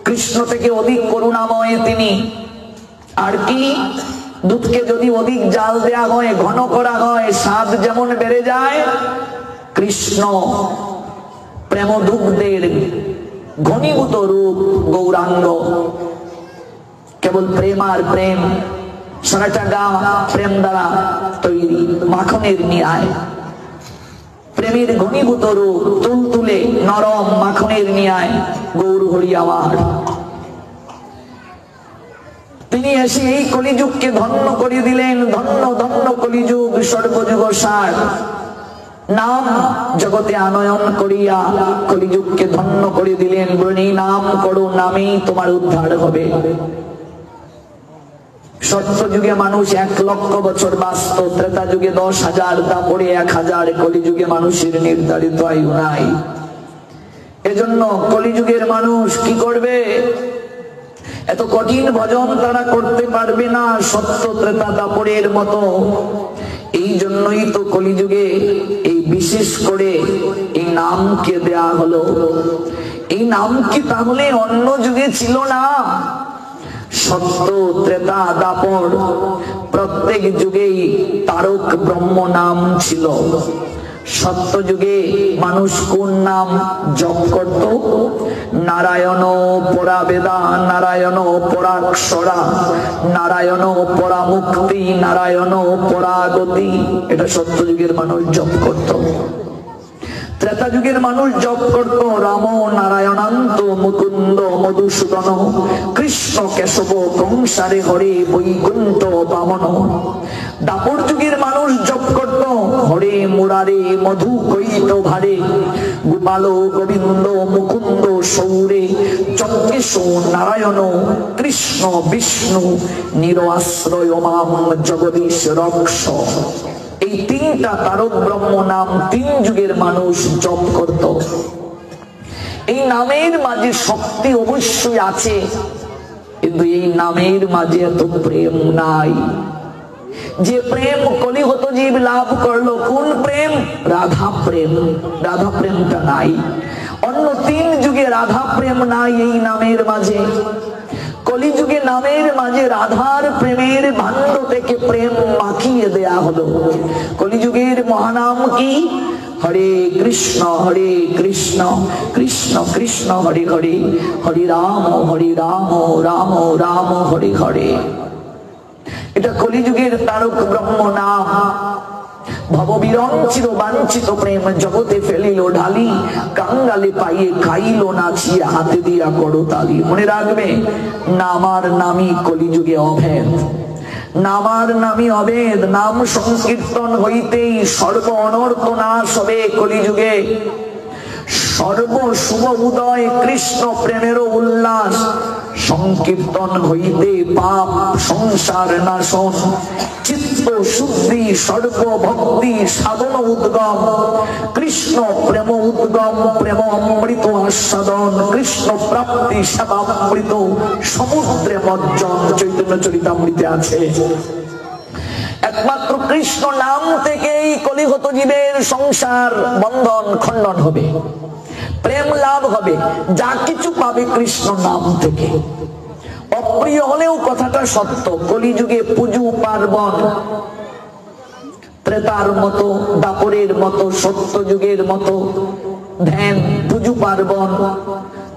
কৃষ্ণ থেকে অধিক করুণাময় তিনি। আর কি, দুধকে যদি অধিক জাল দেয়া হয়, ঘন করা হয়, স্বাদ যেমন বেড়ে যায়, কৃষ্ণ প্রেম দুগ্ধের ঘনীভূত রূপ গৌরাঙ্গ। কেবল প্রেম আর প্রেম, সারাটা গা প্রেম দ্বারা তৈরি, মাখনের ন্যায়। প্রেমের ঘনীভূত রূপ, তুলতুলে নরম মাখনের ন্যায় গৌর হরি আমার। তিনি এসে এই কলিযুগকে ধন্য করে দিলেন। ধন্য ধন্য কলিযুগ, সর্বযুগ সার। নাম জগতে আনয়ন করিয়া কলিযুগকে ধন্য করে দিলেন। বলি নাম করো, নামেই তোমার উদ্ধার হবে। সত্য যুগে মানুষ 1 লক্ষ বছর বাঁচত, ত্রেতা যুগে 10,000, তারপরে 1000, কলিযুগে মানুষের নির্ধারিত আয়ু নাই। এজন্য কলিযুগের মানুষ কি করবে? এত কঠিন ভজন তারা করতে পারবে না, সত্য ত্রেতা দাপরের মতো। এই জন্যই তো কলিযুগে এই বিশেষ করে এই নামকে দেয়া হলো। এই নাম কি তাহলে অন্য যুগে ছিল না? সত্য ত্রেতা দাপর প্রত্যেক যুগেই তারক ব্রহ্ম নাম ছিল। সত্য যুগে মানুষ কোন নাম জপ করত? নারায়ণ পরা বেদা, নারায়ণ পরাক্ষরা, নারায়ণ পরা মুক্তি, নারায়ণ পরাগতি। এটা সত্য যুগের মানুষ জপ করত। ত্রেতা যুগের মানুষ জপ করত রাম নারায়ণান্ত মুকুন্দ মধুসূদন, কৃষ্ণ কেশব কংসারে হরে বৈকুণ্ঠ বামন। দাপর যুগের মানুষ জপ করত হরে মুরারে মধু কৈত ভারে, গোপাল গোবিন্দ মুকুন্দ সৌরে, যজ্ঞেশ নারায়ণ কৃষ্ণ বিষ্ণু, নির আশ্রয় মাম জগদীশ রক্ষ। এই 3টা তারক ব্রহ্ম নাম 3 যুগের মানুষ জপ করত। এই নামের মাঝে শক্তি অবশ্যই আছে, কিন্তু এই নামের মাঝে এত প্রেম নাই। যে প্রেম কলিহত জীব লাভ করলো, কোন প্রেম? রাধা প্রেম। রাধা প্রেমটা নাই। অন্য 3 যুগে রাধা প্রেম নাই এই নামের মাঝে। কলিযুগে নামের মাঝে রাধার প্রেমের ভাণ্ড থেকে প্রেম মাখিয়ে দেয়া হলো। কলিযুগের মহানাম কি? হরে কৃষ্ণ কৃষ্ণ কৃষ্ণ হরে হরে, হরে রাম রাম রাম হরে হরে। এটা কলিযুগের তারক ব্রহ্ম নাম। ভববিরঞ্চিত বাঞ্ছিত প্রেম জগতে ফেলিল ঢালি, কাঙ্গালে পাইয়ে খাইল নাচিয়া হাতে দিয়া করতালি। মনে রাখবে, নামার নামই কলিযুগে অভেদ। নামার নামই অভেদ। নাম সংকীর্তন হইতেই সর্ব অনর্থ নাশ হবে কলিযুগে। সর্ব শুভ উদয় কৃষ্ণ প্রেমেরও উল্লাস। সংকীর্তন হইতে পাপ সংসার নাশন, চিত্ত শুদ্ধি সর্বভক্তি সাধন উদ্গম। কৃষ্ণ প্রেম উদ্গম, প্রেম অমৃত আস্বাদন, কৃষ্ণ প্রাপ্তি সেবামৃত সমুদ্রে মজ্জন। চৈতন্য চরিতামৃতে আছে। একমাত্র কৃষ্ণ নাম থেকেই কলিহত জীবের সংসার বন্ধন খণ্ডন হবে, প্রেম লাভ হবে। যা কিছু পাবে কৃষ্ণ নাম থেকে। অপ্রিয় হলেও কথাটা সত্য। কলিযুগে পুজো পার্বণ ত্রেতার মতো, দাপরের মতো, সত্য যুগের মতো ধ্যান পুজো পার্বণ,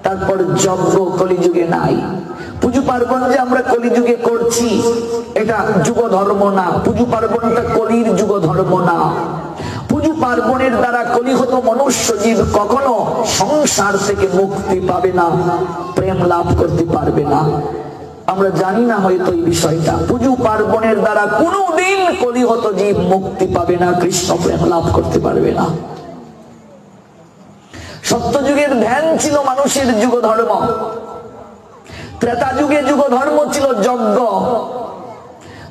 তারপর যজ্ঞ কলিযুগে নাই। পুজো পার্বণ যে আমরা কলিযুগে করছি, এটা যুগ ধর্ম না। পুজো পার্বণটা কলির যুগ ধর্ম না। পুজো পার্বণের দ্বারা কলিহত মনুষ্য জীব কখনো সংসার থেকে মুক্তি পাবে না, প্রেম লাভ করতে পারবে না। আমরা জানি না হয়তো এই বিষয়টা। পুজো পার্বণের দ্বারা কোনোদিন কলিহত জীব মুক্তি পাবে না, কৃষ্ণ প্রেম লাভ করতে পারবে না। সত্যযুগের ধ্যান ছিল মানুষের যুগ ধর্ম, ত্রেতা যুগে যুগ ধর্ম ছিল যজ্ঞ,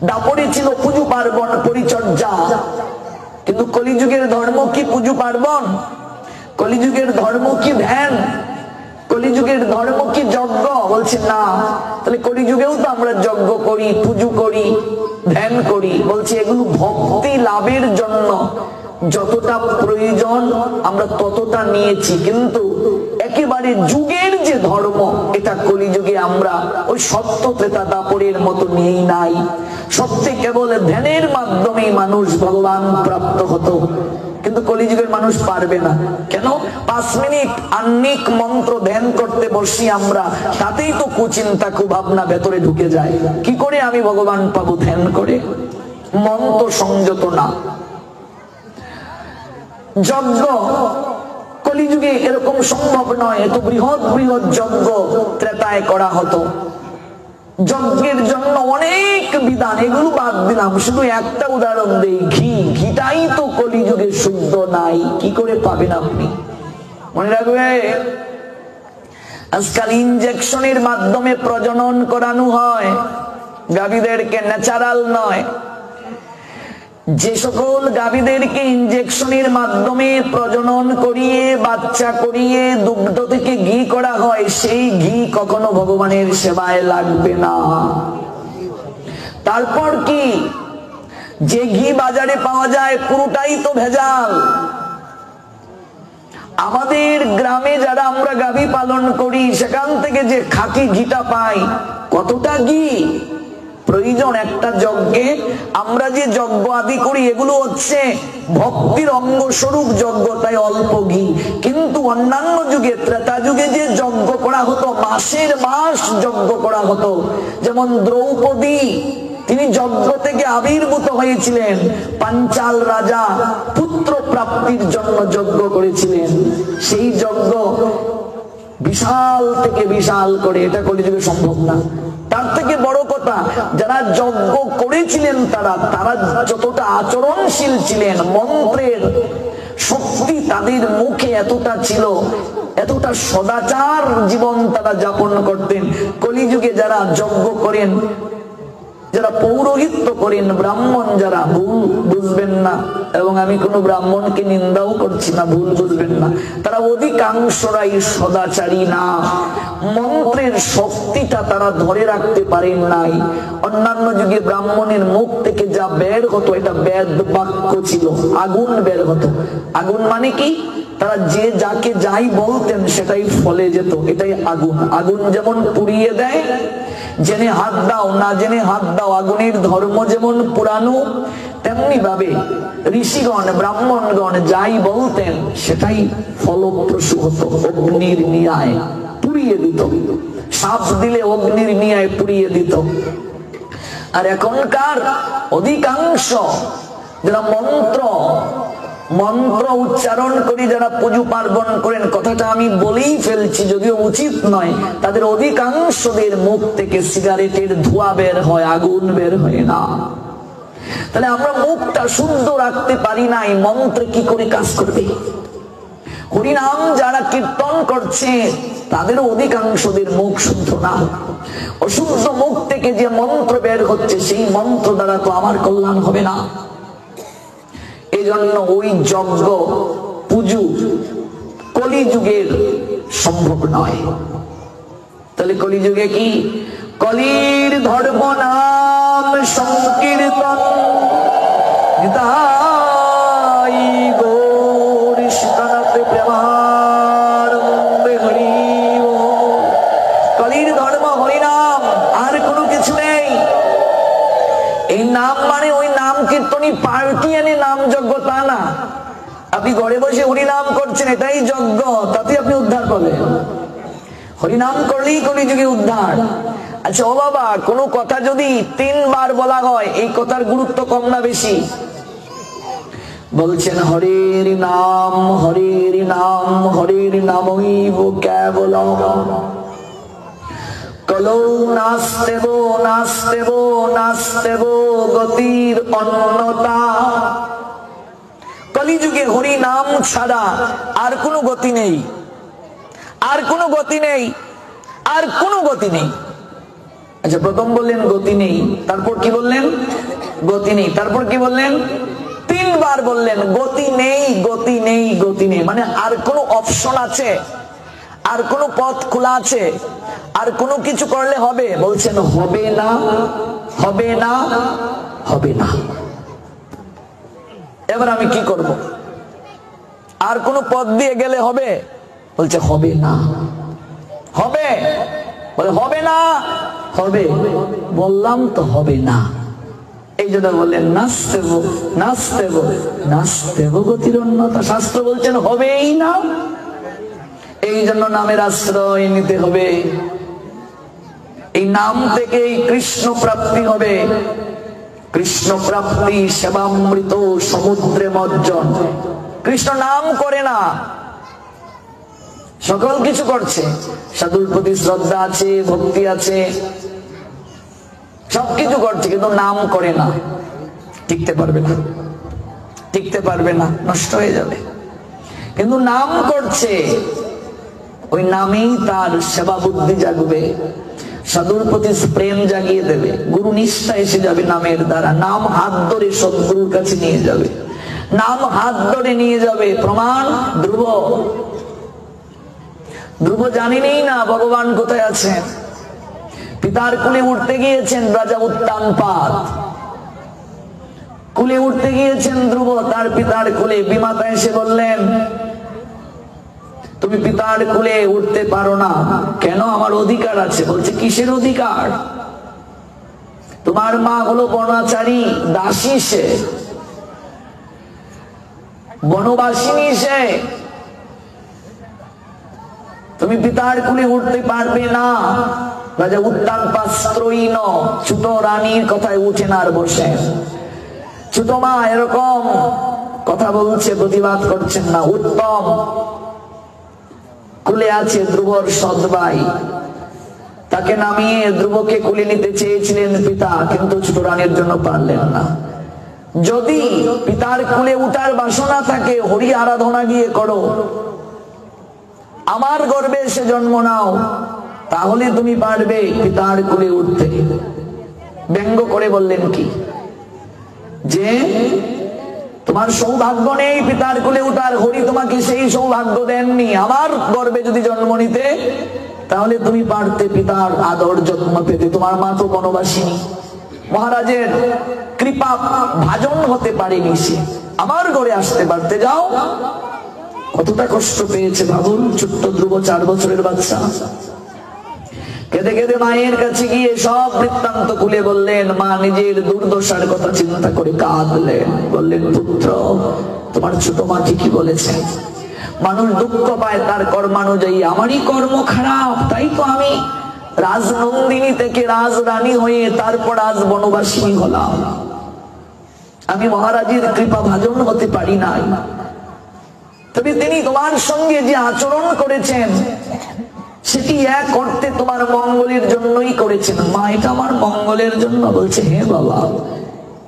দাপরে ছিল পুজো পার্বণ পরিচর্যা। কিন্তু কলিযুগের ধর্ম কি পুজো পার্বণ? কলিযুগের ধর্ম কি ধ্যান? কলিযুগের ধর্ম কি যজ্ঞ? বলছে না। তাহলে কলিযুগেও তো আমরা যজ্ঞ করি, পুজো করি, ধ্যান করি। বলছে এগুলো ভক্তি লাভের জন্য যতটা প্রয়োজন আমরা ততটা নিয়েছি, কিন্তু একেবারে যুগের যে ধর্ম এটা কলিযুগে আমরা ওই সত্য ত্রেতা দাপরের মতো নিয়েই নাই। সত্যি কেবল ধ্যানের মাধ্যমেই মানুষ ভগবান প্রাপ্ত হতো, কিন্তু কলিযুগের মানুষ পারবে না। কেন? 5 মিনিট আহ্নিক মন্ত্র ধ্যান করতে বসি আমরা, তাতেই তো কুচিন্তা কুভাবনা ভেতরে ঢুকে যায়। কি করে আমি ভগবান পাবো ধ্যান করে? মন তো সংযত না। যজ্ঞ কলিযুগে এরকম সম্ভব নয়। এত বৃহৎ বৃহৎ যজ্ঞ ত্রেতায় করা হতো। যজ্ঞের জন্য অনেক বিধান, এগুলো বাদ দিলাম, শুধু একটা উদাহরণ দেই। ঘিটাই তো কলিযুগে শুদ্ধ নাই, কি করে পাবেন আপনি? মনে রাখবে, আজকাল ইনজেকশনের মাধ্যমে প্রজনন করানো হয় গাভীদেরকে, ন্যাচারাল নয়। যে সকল গাভীদেরকে ইনজেকশনের মাধ্যমে প্রজনন করিয়ে বাচ্চা করিয়ে দুগ্ধ থেকে ঘি করা হয়, সেই ঘি কখনো ভগবানের সেবায় লাগবে না। তারপর কি, যে ঘি বাজারে পাওয়া যায় পুরোটাই তো ভেজাল। আমাদের গ্রামে যারা আমরা গাভী পালন করি সেখান থেকে যে খাঁটি ঘিটা পাই, কতটা ঘি প্রয়োজন একটা যজ্ঞে। আমরা যে যজ্ঞ আদি করি এগুলো হচ্ছে ভক্তির অঙ্গস্বরূপ যজ্ঞ, তাই অল্প ঘি। কিন্তু অন্যান্য যুগে, ত্রেতা যুগে যে যজ্ঞ করা হতো, মাসের মাস যজ্ঞ করা হতো। যেমন দ্রৌপদী, তিনি যজ্ঞ থেকে আবির্ভূত হয়েছিলেন। পাঞ্চাল রাজা পুত্র প্রাপ্তির জন্য যজ্ঞ করেছিলেন। সেই যজ্ঞ বিশাল থেকে বিশাল করে, এটা কলিযুগে সম্ভব না। তার থেকে বড় কথা, যারা যজ্ঞ করেছিলেন তারা যতটা আচরণশীল ছিলেন, মন্ত্রের শক্তি তাদের মুখে এতটা ছিল, এতটা সদাচার জীবন তারা যাপন করতেন। কলিযুগে যারা যজ্ঞ করেন, যারা পৌরোহিত্য করেন, ব্রাহ্মণ যারা, ভুল বুঝবেন না, এবং আমি কোনো ব্রাহ্মণকে নিন্দাও করছি না, ভুল বুঝবেন না, তারা অধিকাংশরাই সদাচারী না। মন্ত্রের শক্তিটা তারা ধরে রাখতে পারেন নাই। অন্যান্য যুগে ব্রাহ্মণের মুখ থেকে যা বের হতো এটা বেদ বাক্য ছিল, আগুন বের হতো। আগুন মানে কি? তারা যে যাকে যাই বলতেন সেটাই ফলে যেত, এটাই আগুন। আগুন যেমন পুড়িয়ে দেয়, জেনে হাত দাও না জেনে হাত দাও, আগুনের ধর্ম যেমন পুরানো, তেমনি ভাবে ঋষিগণ ব্রাহ্মণগণ যাই বলতেন সেটাই ফলপ্রসূ হতো। অগ্নির নিয়ায় পুড়িয়ে দিত, সাপ দিলে অগ্নির নিয়ায় পুড়িয়ে দিত। আর এখনকার অধিকাংশ যারা মন্ত্র উচ্চারণ করি, যারা পুজো পার্বণ করেন, কথাটা আমি বলেই ফেলছি যদিও উচিত নয়, তাদের অধিকাংশদের মুখ থেকে সিগারেটের ধোঁয়া বের হয়, আগুন বের হয় না। তাহলে আমরা মুখটা শুদ্ধ রাখতে পারি নাই, মন্ত্রে কি করে কাজ করবে? হরিনাম যারা কীর্তন করছে তাদের অধিকাংশদের মুখ শুদ্ধ না। অশুদ্ধ মুখ থেকে যে মন্ত্র বের হচ্ছে সেই মন্ত্র দ্বারা তো আমার কল্যাণ হবে না। এই জন্য ওই যজ্ঞ পুজো কলিযুগের সম্ভব নয়। তাহলে কলিযুগে কি? কলির ধর্ম নাম সংকীর্তন, নিতাই গৌর সীতানাথ প্রেমানন্দে হরি বল। কলির ধর্ম হরিনাম, আর কোনো কিছু নেই। এই নাম মানে ওই নাম কীর্তনী পার্টি এনে নাম যজ্ঞ তা না। আপনি ঘরে বসে হরিনাম করছেন, এটাই যজ্ঞ, তাতে আপনি উদ্ধার পাবেন। হরিনাম করলেই কলিযুগে উদ্ধার। আচ্ছা ও বাবা, কোনো কথা যদি 3 বার বলা হয়, এই কথার গুরুত্ব কম না বেশি? বলছেন হরির নাম হরির নাম হরির নামৈব কেবলম, কলৌ নাস্তেব নাস্তেব নাস্তেব গতির অন্যতা। কলিযুগে হরি নাম ছাড়া আর কোনো গতি নেই, আর কোনো গতি নেই, আর কোনো গতি নেই। আচ্ছা, প্রথম বললেন গতি নেই, তারপর কি বললেন? গতি নেই, তারপর কি বললেন? তিনবার বললেন গতি নেই, গতি নেই, গতি নেই। মানে আর কোনো অপশন আছে? আর কোনো পথ খোলা আছে? আর কোনো কিছু করলে হবে? বলছেন হবে না, হবে না, হবে না। এবার আমি কি করব? আর কোনো পথ দিয়ে গেলে হবে? বলছে হবে না। হবে? বলে হবে না, হবে। বললাম তো হবে না। এই জন্য বললেন নাস্তেব নাস্তেব নাস্তেব গতির অন্যতা। শাস্ত্র বলছেন হবেই না। এই জন্য নামের আশ্রয় নিতে হবে। এই নাম থেকেই কৃষ্ণ প্রাপ্তি হবে। কৃষ্ণ প্রাপ্তি সেবামৃত সমুদ্রে মজ্জন। কৃষ্ণ নাম করে না, সকল কিছু করছে। সাধুর প্রতি শ্রদ্ধা আছে, ভক্তি আছে, সবকিছু করছে, কিন্তু নাম করে না। টিকতে পারবে না, টিকতে পারবে না, নষ্ট হয়ে যাবে। কিন্তু নাম করছে, ওই নামেই তার সেবা বুদ্ধি জাগবে, সাধুর প্রতি প্রেম জাগিয়ে দেবে, গুরু নিষ্ঠা এসে যাবে নামের দ্বারা। নাম হাত ধরে সদ্গুরুর কাছে নিয়ে যাবে, নাম হাত ধরে নিয়ে যাবে। প্রমাণ ধ্রুব। ধ্রুব জানেনই না ভগবান কোথায় আছেন। পিতার কুলে উঠতে গিয়েছেন রাজা উত্তানপাদ, কুলে উঠতে গিয়েছেন ধ্রুব তার পিতার কুলে। বিমাতা এসে বললেন তুমি পিতার কুলে উঠতে পারো না কেন? আমার অধিকার আছে। বলছে কিসের অধিকার? তোমার মা হলো বনাচারী, দাসী, সে বনবাসিনী, সে। তুমি পিতার কুলে উঠতে পারবে না। রাজা উত্তানপাদ স্ত্রৈণ, ছোট রানীর কথায় উঠেন আর বসেন। ছোট মা এরকম কথা বলছে, প্রতিবাদ করছেন না। উত্তম কুলে আছে ধ্রুবর সৎভাই, তাকে নামিয়ে ধ্রুবকে কুলে নিতে চেয়েছিলেন পিতা, কিন্তু ছোট রানীর জন্য পারলেন না। যদি পিতার কুলে উঠার বাসনা থাকে, হরি আরাধনা গিয়ে করো, আমার গর্ভে এসে জন্ম নাও, তাহলে তুমি পারবে পিতার কুলে উঠতে। ব্যঙ্গ করে বললেন কি? যে তোমার সৌভাগ্য নেই পিতার কুলে উঠার, হরি তোমাকে সেই সৌভাগ্য দেননি। আমার গর্ভে যদি জন্ম নিতে, তাহলে তুমি পারতে পিতার আদর যত্ন পেতে। তোমার মা তো বনবাসিনী, মহারাজের কৃপা ভাজন হতে পারেনি, সে আমার ঘরে আসতে পারতে। যাও। কতটা কষ্ট পেয়েছে ভাবুন। ছোট্ট ধ্রুব 4 বছরের বাচ্চা কেঁদে কেঁদে মায়ের কাছে গিয়ে সব বৃত্তান্ত খুলে বললেন। মা নিজের দুর্দশার কথা চিন্তা করে কাঁদলেন। বললেন পুত্র, তোমার ছোট মা ঠিকই বলেছে। মানুষ দুঃখ পায় তার কর্মানুযায়ী। আমারই কর্ম খারাপ, তাই তো আমি রাজনন্দিনী থেকে রাজরানী হয়ে তারপর আজ বনবাসিনী হলাম। আমি মহারাজের কৃপা ভাজন হতে পারি নাই। তবে তিনি তোমার সঙ্গে যে আচরণ করেছেন, সেটি এক অর্থে তোমার মঙ্গলের জন্যই করেছেন। মা, এটা আমার মঙ্গলের জন্য। বলছে হ্যাঁ বাবা,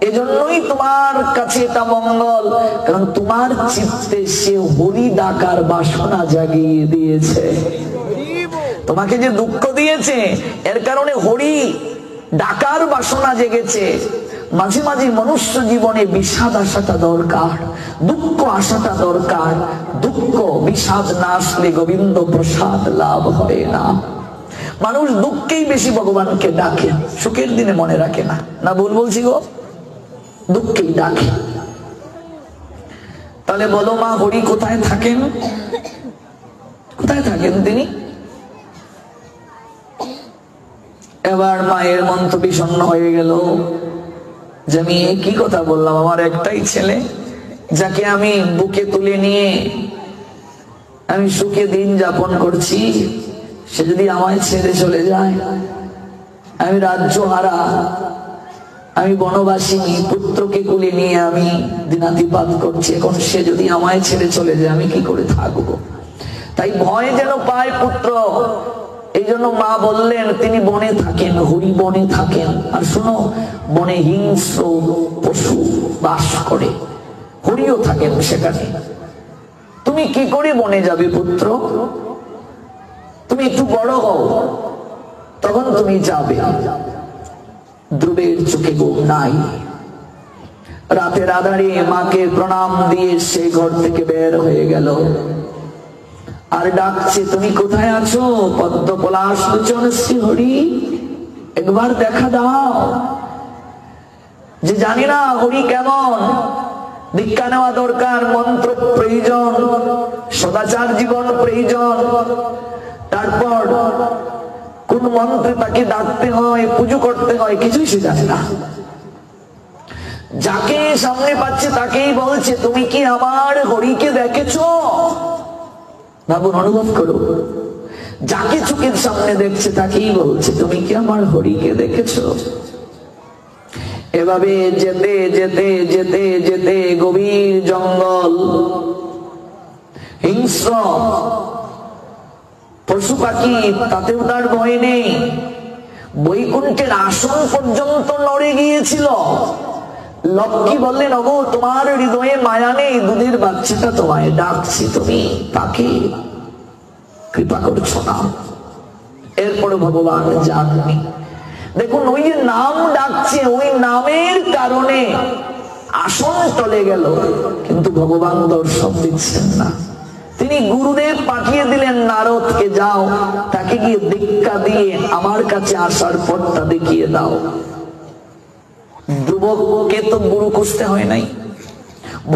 এজন্যই তোমার কাছে এটা মঙ্গল, কারণ তোমার চিত্তে সে হরি ডাকার বাসনা জাগিয়ে দিয়েছে। তোমাকে যে দুঃখ দিয়েছে, এর কারণে হরি ডাকার বাসনা জেগেছে। মাঝে মাঝে মনুষ্য জীবনে বিষাদ আসাটা দরকার, দুঃখ আসাটা দরকার। দুঃখ বিষাদ না আসলে গোবিন্দ প্রসাদ লাভ হয় না। মানুষ দুঃখেই বেশি ভগবানকে ডাকে, সুখের দিনে মনে রাখে না। না ভুল বলছি গো? দুঃখেই ডাকে। তাহলে বলো মা, হরি কোথায় থাকেন? কোথায় থাকেন তিনি? এবার মায়ের মন তো বিষণ্ণ হয়ে গেল যে আমি কি কথা বললাম। আমার একটাই ছেলে, যাকে আমি বুকে তুলে নিয়ে আমি সুখে দিন যাপন করছি, সে যদি আমায় ছেড়ে চলে যায়, আমি রাজ্য হারা, আমি বনবাসিনী, পুত্রকে কুলে নিয়ে আমি দিনাতিপাত করছি। এখন সে যদি আমায় ছেড়ে চলে যায়, আমি কি করে থাকবো? তাই ভয় যেন পায় পুত্র, এই জন্য জন্য মা বললেন তিনি বনে থাকেন, হরি বনে থাকেন। আর শোনো, বনে হিংস্র পশু বাস করে, হরিও থাকেন সেখানে। তুমি কি করে বনে যাবে পুত্র? তুমি একটু বড় হও, তখন তুমি যাবে। ধ্রুবের চোখে ঘুম নাই। রাতের আধারে মাকে প্রণাম দিয়ে সে ঘর থেকে বের হয়ে গেল। আর ডাকছে, তুমি কোথায় আছো? পদ্ম পলাশ লোচন শ্রী হরি, একবার দেখা দাও। যে জানি না হরি কেমন, দীক্ষা নেওয়া দরকার, মন্ত্র প্রয়োজন, সদাচার জীবন প্রয়োজন। তারপর কোন মন্ত্রে তাকে ডাকতে হয়, পুজো করতে হয়, কিছুই সে জানে না। যাকে সামনে পাচ্ছে তাকেই বলছে, তুমি কি আমার হরিকে দেখেছো? ভাবুন, অনুভব করো। যাকে চোখের সামনে দেখছে তাকেই বলছে, তুমি কি আমার হরিকে দেখেছো? এভাবে যেতে যেতে যেতে যেতে গভীর জঙ্গল, হিংস্র পশু পাখি, তাতেও তার ভয় নেই। বৈকুণ্ঠের আসন পর্যন্ত নড়ে গিয়েছিল। লক্ষ্মী বললেন, ওগো তোমার হৃদয়ে মায়া নেই, দুধের বাচ্চাটা তোমায় ডাকছি, তুমি তাকে কৃপা করছো না। এরপরে ভগবান জাননি। দেখুন, ওই যে নাম ডাকছে, ওই নামের কারণে আসন চলে গেল, কিন্তু ভগবান দর্শন দিচ্ছেন না। তিনি গুরুদেব পাঠিয়ে দিলেন নারদকে, যাও তাকে গিয়ে দীক্ষা দিয়ে আমার কাছে আসার পথটা দেখিয়ে দাও। ধ্রুবকে তো গুরু খুঁজতে হয় নাই,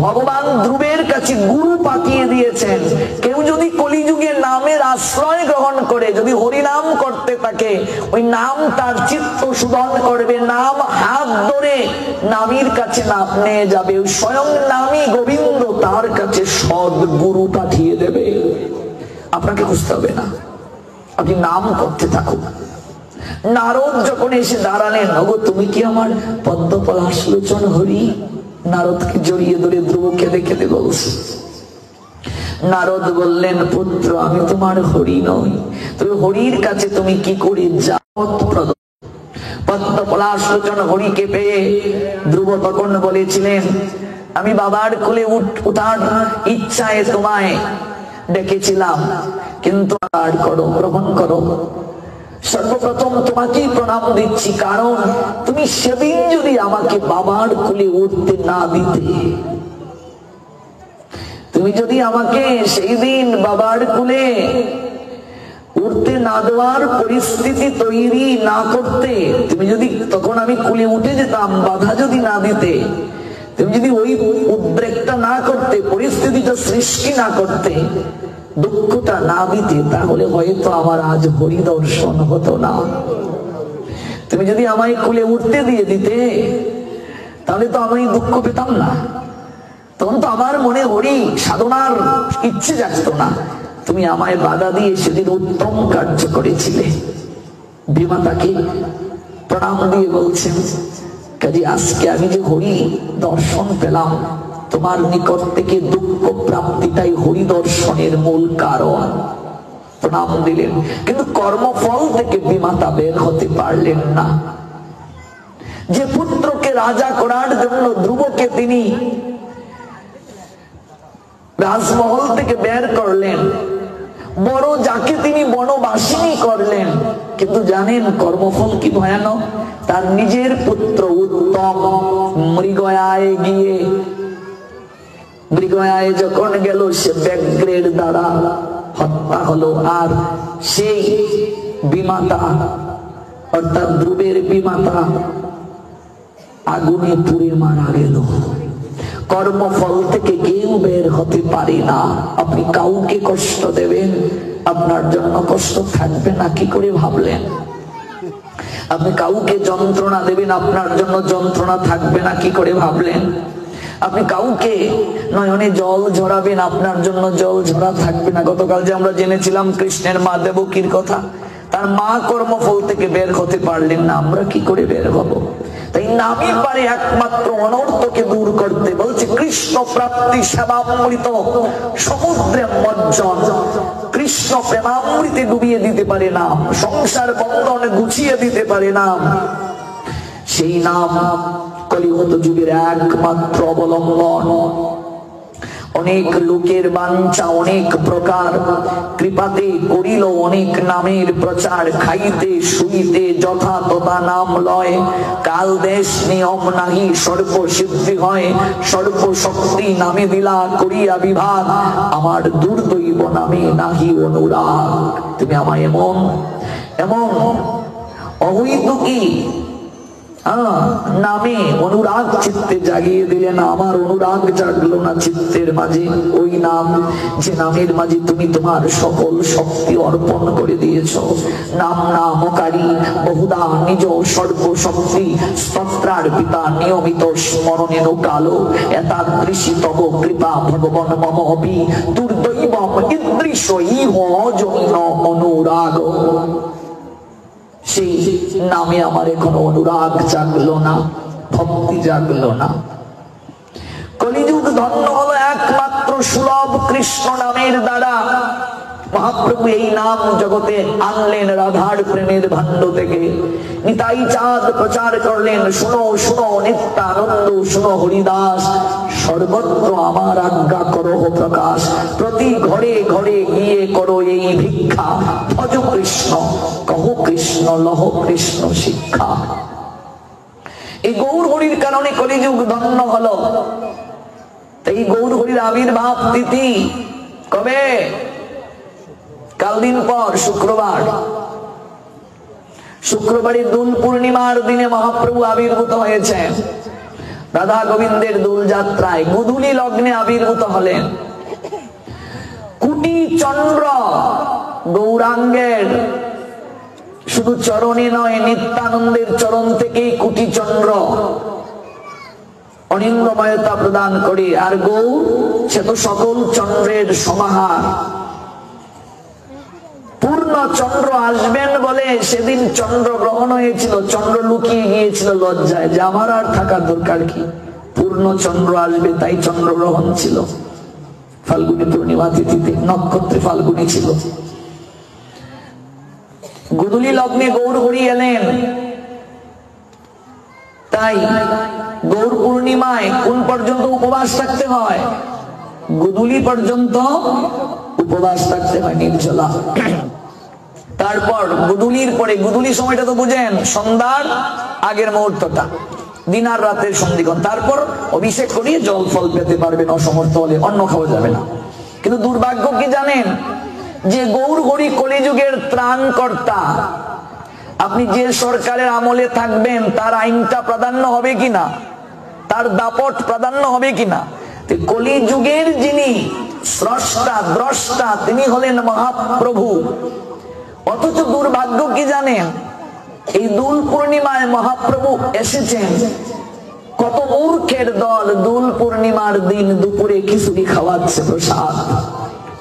ভগবান ধ্রুবের কাছে গুরু পাঠিয়ে দিয়েছেন। কেউ যদি কলিযুগে নামের আশ্রয় গ্রহণ করে, যদি হরিনাম করতে থাকে, ওই নাম তার চিত্ত শোধন করবে। নাম হাত ধরে নামীর কাছে নাম নিয়ে যাবে, স্বয়ং নামী গোবিন্দ তার কাছে সৎ গুরু পাঠিয়ে দেবে। আপনাকে খুঁজতে হবে না, আপনি নাম করতে থাকুন। নারদ যখন এসে দাঁড়ালেন, ওগো তুমি কি আমার পদ্ম পলাশ লোচন হরি? নারদকে জড়িয়ে ধরে ধ্রুব কেঁদে কেঁদে বলছে। নারদ বললেন, পুত্র আমি তোমার হরি নই, তুমি হরির কাছে তুমি কি করে যাও? পদ্ম পলাশ লোচন হরিকে পেয়ে ধ্রুব তখন বলেছিলেন, আমি বাবার কোলে উঠার ইচ্ছায় তোমায় ডেকেছিলাম, কিন্তু আর করো, গ্রহণ করো। সর্বপ্রথম তোমাকেই প্রণাম দিচ্ছি, কারণ তুমি সেদিন যদি আমাকে বাবার কোলে উঠতে না দিতে, তুমি যদি আমাকে সেই দিন বাবার কোলে উঠতে না দেওয়ার পরিস্থিতি তৈরি না করতে, তুমি যদি তখন আমি কোলে উঠে যেতাম, বাধা যদি না দিতে, তুমি যদি ওই উদ্রেকটা না করতে, পরিস্থিতিটা সৃষ্টি না করতে, দুঃখটা না দিতে, তাহলে হয়তো আমার আজ হরি দর্শন হতো না। তুমি যদি আমায় কোলে উঠতে দিয়ে দিতে, তাহলে তো আমি দুঃখ পেতাম না, তখন তো আমার মনে হরি সাধনার ইচ্ছে জাগতো না। তুমি আমায় বাধা দিয়ে সেদিন উত্তম কার্য করেছিলে। বিমাতাকে প্রণাম দিয়ে বলছেন, কাজে আজকে আমি যে হরি দর্শন পেলাম, তোমার নিকট থেকে দুঃখ প্রাপ্তিটাই হরি দর্শনের মূল কারণ। প্রণাম দিলেন, কিন্তু কর্মফল থেকে বিমাতা বের হতে পারলেন না। যে পুত্রকে রাজা করার জন্য ধ্রুবকে তিনি রাজমহল থেকে বের করলেন, বড় যাকে তিনি বনবাসিনী করলেন, কিন্তু জানেন কর্মফল কি ভয়ানক। তার নিজের পুত্র উত্তম মৃগয়ায় গিয়ে, মৃগয়ায় যখন গেল, সে ব্যাঘ্রের দ্বারা হত্যা হলো। আর সেই বিমাতা, অর্থাৎ ধ্রুবের বিমাতা, আগুনে পুড়ে মারা গেল। কর্মফল থেকে কেউ বের হতে পারে না। আপনি কাউকে কষ্ট দেবেন, আপনার জন্য কষ্ট থাকবে না কি করে ভাবলেন? আপনি কাউকে যন্ত্রণা দেবেন, আপনার জন্য যন্ত্রণা থাকবে না কি করে ভাবলেন? আপনি কাউকে নয়নে জল ঝরাবেন, আপনার জন্য জল ঝরা থাকবে না। গতকাল যে আমরা জেনেছিলাম কৃষ্ণের মা দেবকীর কথা, তার মা কর্মফল থেকে বের হতে পারলেন না, আমরা কি করে বের হব? তাই নামই পারে একমাত্র অনর্থকে দূর করতে। বলছে কৃষ্ণ প্রাপ্তি সেবামৃত সমুদ্রে মজ্জন, কৃষ্ণ প্রেমামৃতে ডুবিয়ে দিতে পারে নাম, সংসার বন্ধন গুছিয়ে দিতে পারে নাম। সেই নাম কলিযুগ যুগের একমাত্র অবলম্বন। অনেক লোকের বাঞ্ছা অনেক প্রকার, কৃপাতে করিল অনেক নামের প্রচার। খাইতে শুইতে যথা তথা নাম লয়, কাল দেশ নিয়ম নাহি সর্বসিদ্ধি হয়। সর্বশক্তি নামে দিলা করিয়া বিভাগ, আমার দুর্দৈব নামে নাহি অনুরাগ। তুমি আমায় এমন এমন অহৈতুকী নামে অনুরাগ চিত্তে জাগিয়ে দিলে না, আমার অনুরাগ জাগলো না চিত্তের মাঝে। ওই নাম যে নামের মাঝে তুমি তোমার সকল শক্তি অর্পণ করে দিয়েছ। নাম নামকারী বহুদা নিজ সর্বশক্তি, স্তোত্রার পিতা নিয়মিত স্মরণেন কালো। এতাদৃশী তব কৃপা ভগবান মম অপি, দুর্দৈবম ঈদৃশ ইহ জৈন অনুরাগ। সেই নামে আমার এখনো অনুরাগ জাগলো না, ভক্তি জাগলো না। কলিযুগ ধন্য হলো একমাত্র সুলভ কৃষ্ণ নামের দ্বারা। মহাপ্রভু এই নাম জগতে আনলেন রাধার প্রেমের ভাণ্ড থেকে। নিতাই চাঁদ প্রচার করলেন, শুনো শুনো নিত্যানন্দ, শুনো হরিদাস, সর্বত্র আমার আজ্ঞা করো প্রকাশ। প্রতি ঘরে ঘরে গিয়ে করো এই ভিক্ষা, ভজ কৃষ্ণ কহ কৃষ্ণ লহ কৃষ্ণ শিক্ষা। এই গৌর হরির কারণে কলিযুগ ধন্য হলো। এই গৌর হরির আবির্ভাব তিথি কবে? কাল দিন পর শুক্রবার। শুক্রবারে দোল পূর্ণিমার দিনে মহাপ্রভু আবির্ভূত হয়েছেন। রাধা গোবিন্দের দোল যাত্রায় গোধূলি লগ্নে আবির্ভূত হলেন। কোটি চন্দ্র গৌরাঙ্গের শুধু চরণে নয়, নিত্যানন্দের চরণ থেকেই কোটি চন্দ্র অনিন্দময়তা প্রদান করে। আর গৌর সে তো সকল চন্দ্রের সমাহার। পূর্ণ চন্দ্র আসবেন বলে সেদিন চন্দ্র গ্রহণ হয়েছিল, চন্দ্র লুকিয়ে গিয়েছিল লজ্জায় যে আমার আর থাকার দরকার কি, পূর্ণ চন্দ্র আসবে তাই চন্দ্র গ্রহণ ছিল। ফাল্গুনী পূর্ণিমা তিথিতে নক্ষত্রে ফাল্গুনী ছিল। গোধূলি লগ্নে গৌর হরি এলেন। তাই গৌর পূর্ণিমায় কোন পর্যন্ত উপবাস থাকতে হয়? গোধূলি পর্যন্ত উপবাস থাকতে হয় নির্জলা। তারপর গোধূলির পরে, গোধূলি সময়টা তো বুঝেন সন্ধ্যার আগের মুহূর্তটা, দিন আর রাতের সন্ধিক্ষণ। তারপর অভিষেক করিয়ে জল ফল পেতে পারবেন, অসমর্থ হলে অন্ন খাওয়া যাবে না। কিন্তু দুর্ভাগ্য কি জানেন, যে গৌর হরি কলিযুগের ত্রাণকর্তা। আপনি যে সরকারের আমলে থাকবেন তার আইনটা প্রাধান্য হবে কিনা, তার দাপট প্রাধান্য হবে কিনা। কলিযুগের যিনি স্রষ্টা দ্রষ্টা তিনি হলেন মহাপ্রভু। অথচ দুর্ভাগ্য কি জানেন, এই দোল পূর্ণিমায় মহাপ্রভু এসেছেন। কত মূর্খের দল দোল পূর্ণিমার দিন দুপুরে খিচুড়ি খাওয়াচ্ছে প্রসাদ।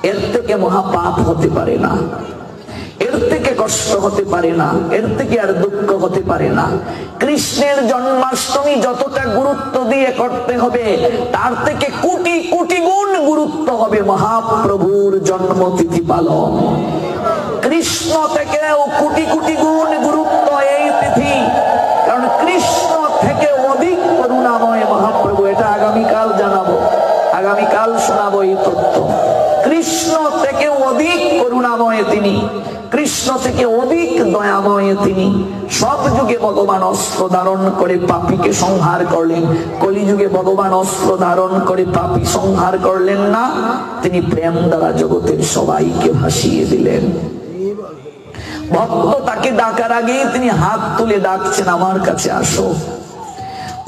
এর থেকে মহাপাপ হতে পারে না, এর থেকে কষ্ট হতে পারে না, এর থেকে আর দুঃখ হতে পারে না। কৃষ্ণের জন্মাষ্টমী যতটা গুরুত্ব দিয়ে করতে হবে তার থেকে কোটি কোটি গুণ গুরুত্ব হবে মহাপ্রভুর জন্মতিথি পালন। কৃষ্ণ থেকেও কোটি কোটি গুণ গুরুত্ব এই তিথি, কারণ কৃষ্ণ থেকে অধিক করুণাময় মহাপ্রভু। এটা আগামীকাল জানাবো, আগামীকাল শোনাবো এই তথ্য। কৃষ্ণ থেকে অধিক করুণাময় তিনি, কৃষ্ণ থেকে অধিক দয়াময় তিনি। সব যুগে ভগবান অস্ত্র ধারণ করে পাপীকে সংহার করলেন, কলিযুগে ভগবান অস্ত্র ধারণ করে পাপী সংহার করলেন না, তিনি প্রেম দ্বারা জগতের সবাইকে ভাসিয়ে দিলেন। ভক্ত তাকে ডাকার আগেই তিনি হাত তুলে ডাকছেন, আমার কাছে আসো।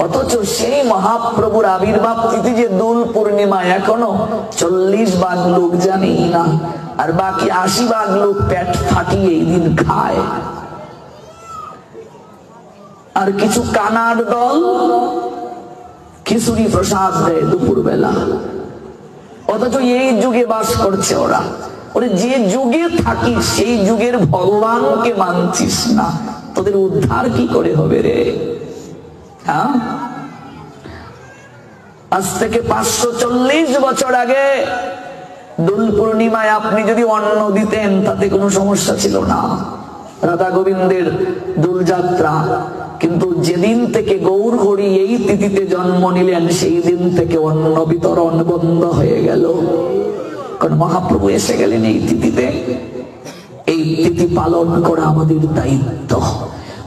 অথচ সেই মহাপ্রভুর আবির্ভাব তিথি যে দোল পূর্ণিমা, এখনো 40 ভাগ লোক জানি না, আর বাকি 80 ভাগ লোক পেট ফাটিয়ে এই দিন খায়। আর কিছু কানার দল খিচুড়ি প্রসাদ দেয় দুপুর বেলা। অথচ এই যুগে বাস করছে ওরা। ওরে যে যুগে থাকি সেই যুগের ভগবানকে মানছিস না, তোদের উদ্ধার কি করে হবে রে? হ্যাঁ, আজ থেকে 540 বছর আগে দোল পূর্ণিমায় আপনি যদি অন্ন দিতেন তাতে কোনো সমস্যা ছিল না, রাধা গোবিন্দের দোল যাত্রা। কিন্তু যেদিন থেকে গৌর হরি এই তিথিতে জন্ম নিলেন সেই দিন থেকে অন্ন বিতরণ বন্ধ হয়ে গেল, কারণ মহাপ্রভু এসে গেলেন এই তিথিতে। এই তিথি পালন করা আমাদের দায়িত্ব।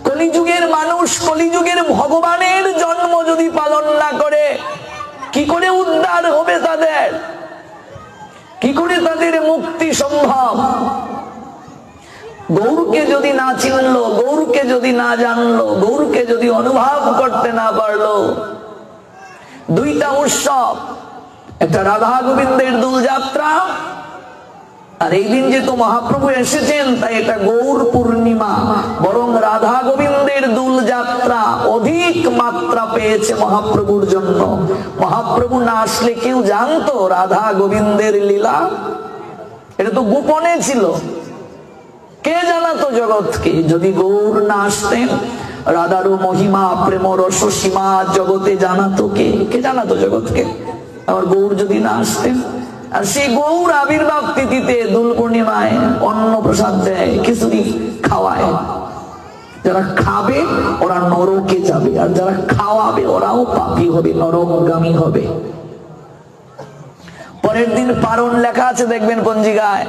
কলিযুগের মানুষ, কলিযুগের ভগবানের জন্ম যদি পালন না করে কি করে উদ্ধার হবে তাদের? কি করে তাদের মুক্তি সম্ভব? গৌরকে যদি না চিনলো, গৌরকে যদি না জানলো, গৌরকে যদি অনুভব করতে না পারলো, দুইটা উৎসব, একটা রাধা গোবিন্দের দোল যাত্রা, আর এই দিন যেহেতু মহাপ্রভু এসেছেন তাই এটা গৌর পূর্ণিমা। বরং রাধা গোবিন্দের দোল যাত্রা অধিক মাত্রা পেয়েছে মহাপ্রভুর জন্য। মহাপ্রভু না আসলে কেউ জানতো রাধা গোবিন্দের লীলা? এটা তো গোপনে ছিল, কে জানাতো জগৎকে? যদি গৌর না আসতেন রাধার মহিমা প্রেম রস সীমা জগতে জানাতো কে? কে জানাতো জগৎকে? আবার গৌর যদি না আসতেন, আর সেই গৌর আবির্ভাব তিথিতে দোল পূর্ণিমায় অন্ন প্রসাদ দেয়, খিচুড়ি খাওয়ায়। যারা খাবে ওরা নরকে যাবে, আর যারা খাওয়াবে ওরাও পাপী হবে, নরকগামী হবে। পরের দিন পারণ লেখা আছে দেখবেন পঞ্জিকায়,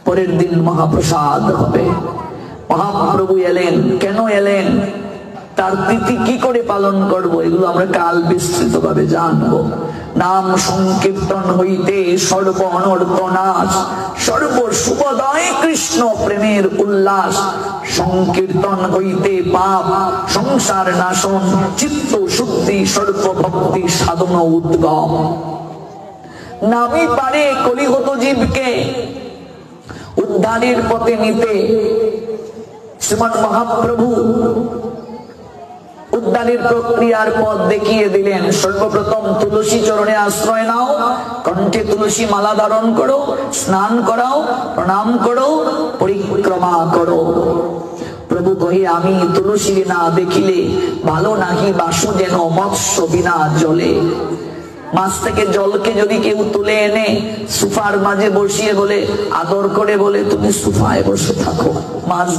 পরের দিন মহাপ্রসাদ হবে। মহাপ্রভু এলেন, কেন এলেন, তার তিথি কি করে পালন করব, এগুলো আমরা কাল বিস্তৃত ভাবে জানবো। নাম সংকীর্তন হইতে সর্ব অনর্থ নাশ, সর্ব শুভদয় কৃষ্ণ প্রেমের উল্লাস। সংকীর্তন হইতে পাপ সংসার নাশন, চিত্ত শুদ্ধি সর্বভক্তি সাধন উদ্গম। নামই পারে কলিহত জীবকে উদ্ধারের পথে নিতে। শ্রীমান মহাপ্রভু উদ্ধারের প্রক্রিয়ার পথ দেখিয়ে দিলেন। সর্বপ্রথম তুলসী চরণে আশ্রয় নাও, কণ্ঠে তুলসী মালা ধারণ করো, স্নান করাও, প্রণাম করো, পরিক্রমা করো। প্রভু কহে, আমি তুলসী না দেখিলে ভালো নাহি বাসু যেন মৎস্য বিনা জলে। মাছ থেকে জলকে যদি কেউ তুলে এনে সুফার মাঝে বসিয়ে বলে, আদর করে বলে, তুমি সুফায় বসে থাকো, মাছ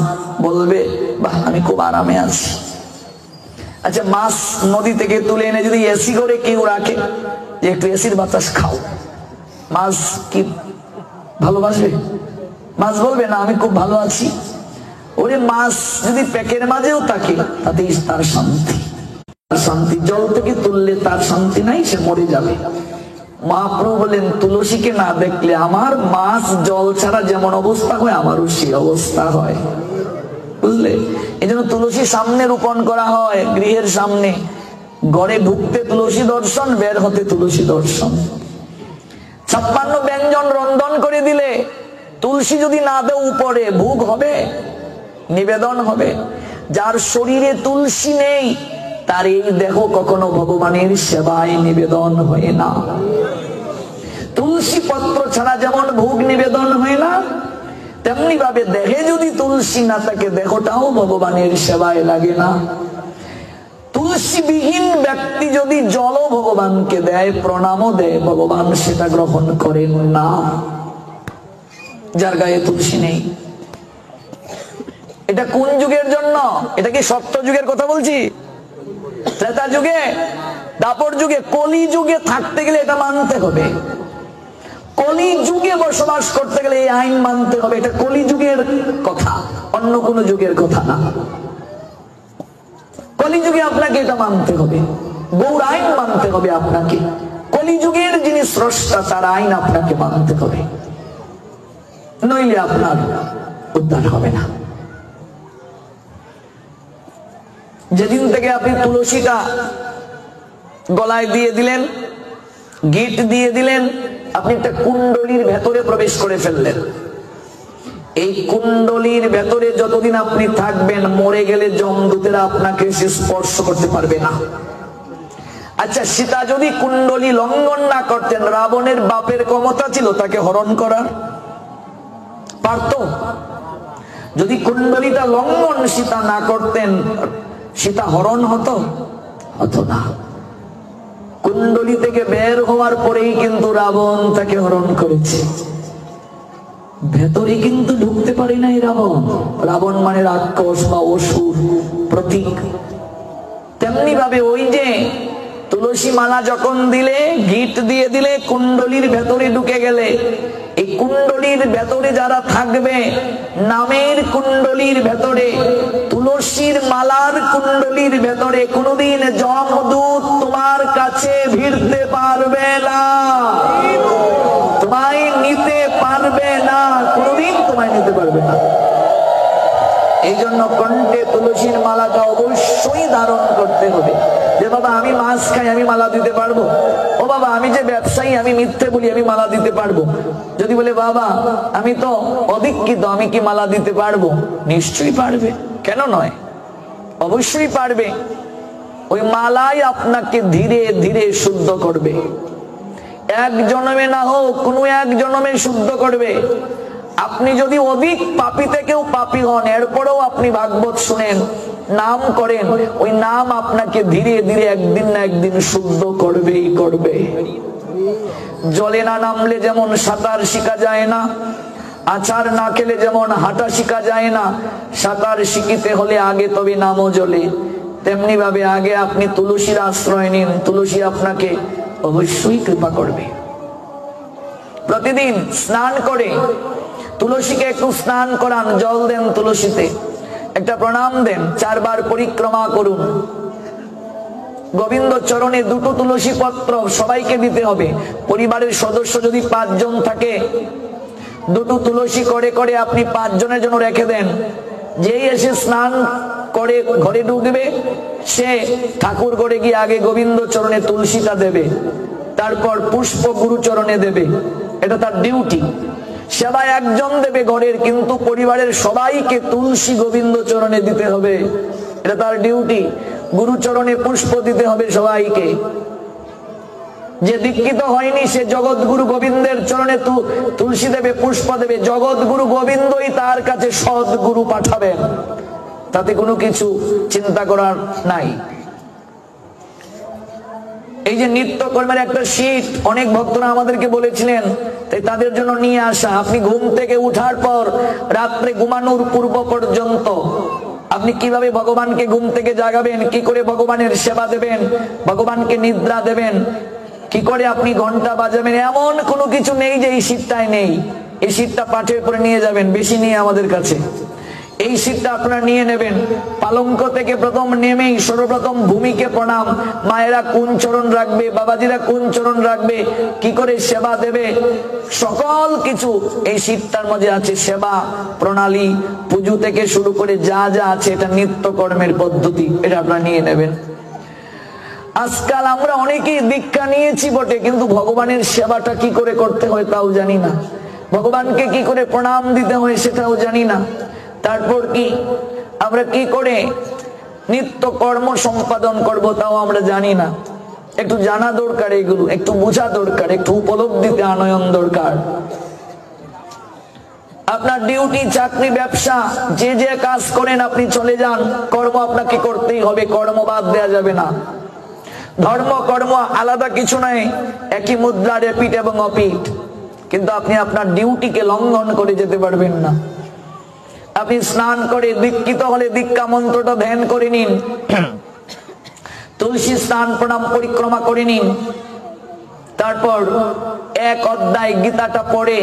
বলবে, বাহ আমি খুব আরামে আছি। আচ্ছা, মাছ নদী থেকে তুলে এনে যদি এসি করে কেউ রাখে যে একটু এসির বাতাস খাও, মাছ কি ভালোবাসবে? মাছ বলবে না আমি খুব ভালো আছি? ওরে মাছ যদি প্যাকের মাঝেও থাকে তাতেই তার শান্তি, শান্তি। জল থেকে তুললে তার শান্তি নাই, সে মরে যাবে। মহাপ্রভু বলেন, তুলসীকে না দেখলে আমার মাছ জল ছাড়া যেমন অবস্থা হয় আমারও সেই অবস্থা হয়, বুঝলে? এই জন্য তুলসী সামনে রোপণ করা হয়, গৃহের সামনে। ঘরে ঢুকতে তুলসী দর্শন, বের হতে তুলসী দর্শন। 56 ব্যঞ্জন রন্ধন করে দিলে তুলসী যদি না দেও উপরে, ভোগ হবে, নিবেদন হবে। যার শরীরে তুলসী নেই তার এই দেহ কখনো ভগবানের সেবায় নিবেদন হয় না। তুলসী পত্র ছাড়া যেমন ভোগ নিবেদন হয় না, তেমনি ভাবে দেহে যদি তুলসী না থাকে দেহটাও ভগবানের সেবায় লাগে না। তুলসী বিহীন ব্যক্তি যদি জল ভগবানকে দেয়, প্রণামও দেয়, ভগবান সেটা গ্রহণ করেন না। যার গায়ে তুলসী নেই। এটা কোন যুগের জন্য? এটা কি সত্য যুগের কথা বলছি? ত্রেতা যুগে, দাপর যুগে, কলি যুগে থাকতে গেলে এটা মানতে হবে। কলি যুগে বসবাস করতে গেলে এই আইন মানতে হবে। এটা কলি যুগের কথা, অন্য কোন যুগের কথা না। কলি যুগে আপনাকে এটা মানতে হবে, গৌর আইন মানতে হবে আপনাকে। কলি যুগের যিনি স্রষ্টা তার আইন আপনাকে মানতে হবে, নইলে আপনার উদ্ধার হবে না। যেদিন থেকে আপনি তুলসীটা গলায় দিয়ে দিলেন, গিট দিয়ে দিলেন, আপনি একটা কুণ্ডলীর ভেতরে প্রবেশ করে ফেললেন। এই কুণ্ডলীর ভেতরে যতদিন আপনি থাকবেন, মরে গেলে যমদূতেরা আপনাকে স্পর্শ করতে পারবে না। আচ্ছা, সীতা যদি কুণ্ডলী লঙ্ঘন না করতেন, রাবণের বাপের ক্ষমতা ছিল তাকে হরণ করার, পারত? যদি কুণ্ডলীটা লঙ্ঘন সীতা না করতেন, সীতা হরণ হতো? হতো না। কুণ্ডলী থেকে বের হওয়ার পরেই কিন্তু রাবণ তাকে হরণ করেছে, ভেতরে কিন্তু ঢুকতে পারে নাই রাবণ। রাবণ মানে রাক্ষস বা অসুর প্রতীক। তেমনি ভাবে ওই যে তুলসী মালা যখন দিলে, গিট দিয়ে দিলে, কুণ্ডলীর ভেতরে ঢুকে গেলে, এই কুণ্ডলীর ভেতরে যারা থাকবে, নামের কুণ্ডলীর ভেতরে, তুলসীর মালার কুণ্ডলীর ভেতরে কোনদিন যমদূত তোমার কাছে ভিড়তে পারবে না, তোমায় নিতে পারবে না, কোনদিন তোমায় নিতে পারবে না। এই জন্য কণ্ঠে তুলসীর মালাটা অবশ্যই ধারণ করতে হবে। যে বাবা আমি মাছ খাই, আমি মালা দিতে পারবো? ও বাবা আমি যে ব্যবসায়ী, আমি মিথ্যে বলি, আমি মালা দিতে পারবো? যদি বলে বাবা আমি তো অদীক্ষিত, আমি কি মালা দিতে পারবো? নিশ্চয়ই পারবে, কেন নয়, অবশ্যই পারবে। ওই মালাই আপনাকে ধীরে ধীরে শুদ্ধ করবে, এক জন্মে না হোক কোনো এক জন্মে শুদ্ধ করবে। আপনি যদি অধিক পাপী থেকেও পাপী হন, এরপরেও আপনি ভাগবত শুনেন, নাম করেন, ওই নাম আপনাকে ধীরে ধীরে একদিন না একদিন শুদ্ধ করবেই করবে। জলে না নামলে যেমন সাঁতার শিখা যায় না, আচার না খেলে যেমন হাঁটা শিখা যায় না, সাঁতার শিখিতে হলে আগে তবে নামও জলে। তেমনি ভাবে আগে আপনি তুলসীর আশ্রয় নিন, তুলসী আপনাকে অবশ্যই কৃপা করবে। প্রতিদিন স্নান করে তুলসীকে একটু স্নান করান, জল দেন তুলসীতে, একটা প্রণাম দেন, 4 বার পরিক্রমা করুন। গোবিন্দ চরণে 2টো তুলসী পত্র সবাইকে দিতে হবে। পরিবারের সদস্য যদি 5 জন থাকে, 2টো তুলসী করে করে আপনি 5 জনের জন্য রেখে দেন। যেই এসে স্নান করে ঘরে ঢুকবে, সে ঠাকুর ঘরে গিয়ে আগে গোবিন্দ চরণে তুলসীটা দেবে, তারপর পুষ্প গুরু চরণে দেবে। এটা তার ডিউটি। সেবা একজন দেবে ঘরের, কিন্তু পরিবারের সবাইকে তুলসী গোবিন্দ চরণে দিতে হবে, এটা তার ডিউটি। গুরু চরণে পুষ্প দিতে হবে সবাইকে। যে দীক্ষিত হয়নি সে জগৎ গুরু গোবিন্দের চরণে তুলসী দেবে, পুষ্প দেবে। জগৎ গুরু গোবিন্দই তার কাছে সৎ গুরু পাঠাবেন, তাতে কোনো কিছু চিন্তা করার নাই। এই যে নিত্য কর্মের একটা শীট অনেক ভক্তরা আমাদেরকে বলেছিলেন, তাই তাদের জন্য নিয়ে আসা। আপনি ঘুম থেকে উঠার পর রাত্রে ঘুমানোর পূর্ব পর্যন্ত আপনি কিভাবে ভগবানকে ঘুম থেকে জাগাবেন, কি করে ভগবানের সেবা দেবেন, ভগবানকে নিদ্রা দেবেন, কি করে আপনি ঘন্টা বাজাবেন, এমন কোনো কিছু নেই যে এই শীটটাই নেই। এই শীটটা পাঠের পরে নিয়ে যাবেন, বেশি নিয়ে আমাদের কাছে। এই শীটটা আপনারা নিয়ে নেবেন। পালঙ্ক থেকে প্রথম নেমেই সর্বপ্রথম ভূমিকে প্রণাম। মায়েরা কোন চরণ রাখবে, বাবাজিরা কোন চরণ রাখবে, কি করে সেবা দেবে, সকল কিছু এই শীটটার মধ্যে আছে। সেবা প্রণালী, পুজো থেকে শুরু করে যা যা আছে, এটা নিত্য কর্মের পদ্ধতি, এটা আপনারা নিয়ে নেবেন। আজকাল আমরা অনেকেই দীক্ষা নিয়েছি বটে, কিন্তু ভগবানের সেবাটা কি করে করতে হয় তাও জানি না, ভগবানকে কি করে প্রণাম দিতে হয় সেটাও জানি না। তারপর কি আমরা কি করে নিত্য কর্ম সম্পাদন করব তাও আমরা জানি না। একটু জানা দরকার, এগুলো একটু বোঝা দরকার, একটু উপলব্ধিতে আনয়ন দরকার। আপনার ডিউটি, চাকরি, ব্যবসা, যে যে কাজ করেন আপনি চলে যান, কর্ম আপনাকে করতেই হবে, কর্ম বাদ দেওয়া যাবে না। ধর্ম কর্ম আলাদা কিছু নয়, একই মুদ্রার এপিঠ এবং অপিঠ, কিন্তু আপনি আপনার ডিউটিকে লঙ্ঘন করে যেতে পারবেন না। আপনি স্নান করে দীক্ষিত হলে দীক্ষা মন্ত্রটা ধ্যান করে নিন, তুলসী স্নান প্রণাম পরিক্রমা করে নিন, তারপর 1 অধ্যায় গীতাটা পড়ে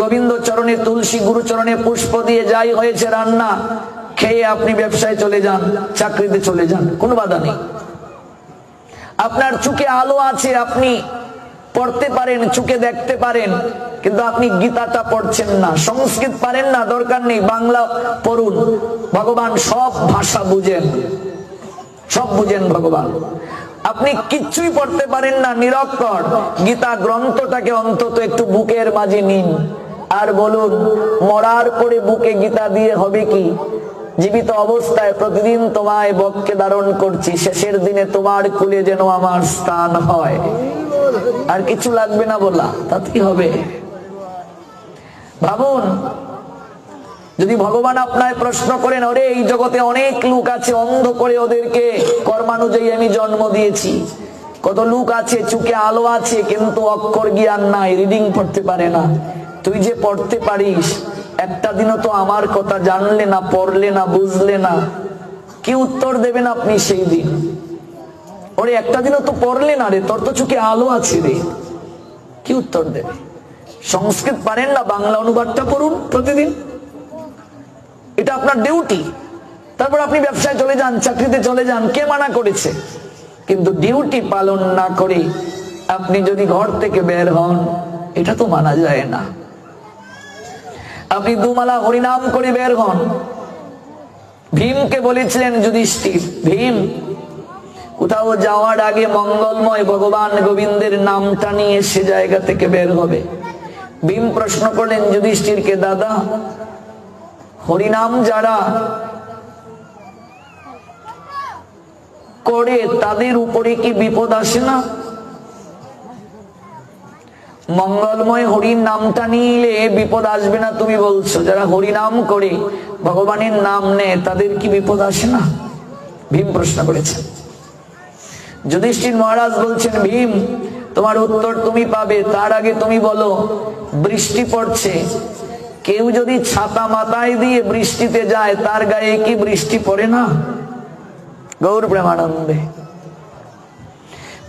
গোবিন্দ চরণে তুলসী, গুরু চরণে পুষ্প দিয়ে যাই হয়েছে রান্না খেয়ে আপনি ব্যবসায় চলে যান, চাকরিতে চলে যান, কোনো বাধা নেই। আপনার চোখে আলো আছে, আপনি পড়তে পারেন, চোখে দেখতে পারেন, কিন্তু আপনি গীতাটা পড়ছেন না, সংস্কৃত পারেন না, দরকার নেই, বাংলা পড়ুন। ভগবান সব ভাষা বুঝেন, সব বুঝেন ভগবান। আপনি কিচ্ছুই পড়তে পারেন না, নিরক্ষর, গীতা গ্রন্থটাকে অন্তত একটু বুকের মাঝে নিন আর বলুন, মরার পরে বুকে গীতা দিয়ে হবে কি? জীবিত অবস্থায় প্রতিদিন তোমায় বক্ষে ধারণ করছি, শেষের দিনে তোমার কুলে যেন আমার স্থান হয়। আর কিছু লাগবে না বলা, তাতেই হবে। ভাবুন, যদি ভগবান আপনার প্রশ্ন করেন, ওরে এই জগতে অনেক লোক আছে, অন্ধ করে ওদেরকে কর্মানুযায়ী আমি জন্ম দিয়েছি। কত লোক আছে চোখে আলো আছে কিন্তু অক্ষর জ্ঞান নাই, রিডিং পড়তে পারে না। তুই যে পড়তে পারিস, একটা দিনও তো আমার কথা জানলে না, পড়লে না, বুঝলে না, কি উত্তর দেবেন আপনি সেই দিন? ওরে একটা দিনও তো পড়লে না রে, তোর তো চোখে আলো আছে রে, কি উত্তর দেবে? সংস্কৃত পারেন না, বাংলা অনুবাদটা পড়ুন প্রতিদিন, এটা আপনার ডিউটি। তারপর আপনি ব্যবসায় চলে যান, চাকরিতে চলে যান, কে মানা করেছে? কিন্তু ডিউটি পালন না করে আপনি যদি ঘর থেকে বের হন, এটা তো মানা যায় না। আপনি দুমালা হরিনাম করে বের হন। ভীমকে বলেছিলেন যুধিষ্ঠির, ভীম কোথাও যাওয়ার আগে মঙ্গলময় ভগবান গোবিন্দের নামটা নিয়ে সে জায়গা থেকে বের হবে। ভীম প্রশ্ন করলেন যুধিষ্ঠিরকে, দাদা হরিনাম যারা করে তাদের উপরে কি বিপদ আসে না? মঙ্গলময় হরির নামটা নিলে বিপদ আসবে না তুমি বলছো, যারা হরিনাম করে ভগবানের নাম নেয় তাদের কি বিপদ আসে না? ভীম প্রশ্ন করেছেন। যুধিষ্ঠির মহারাজ বলছেন, ভীম তোমার উত্তর তুমি পাবে, তার আগে তুমি বলো, বৃষ্টি পড়ছে, কেউ যদি ছাতা মাথায় দিয়ে বৃষ্টিতে যায় তার গায়ে কি বৃষ্টি পড়ে না? গৌর প্রেমানন্দে।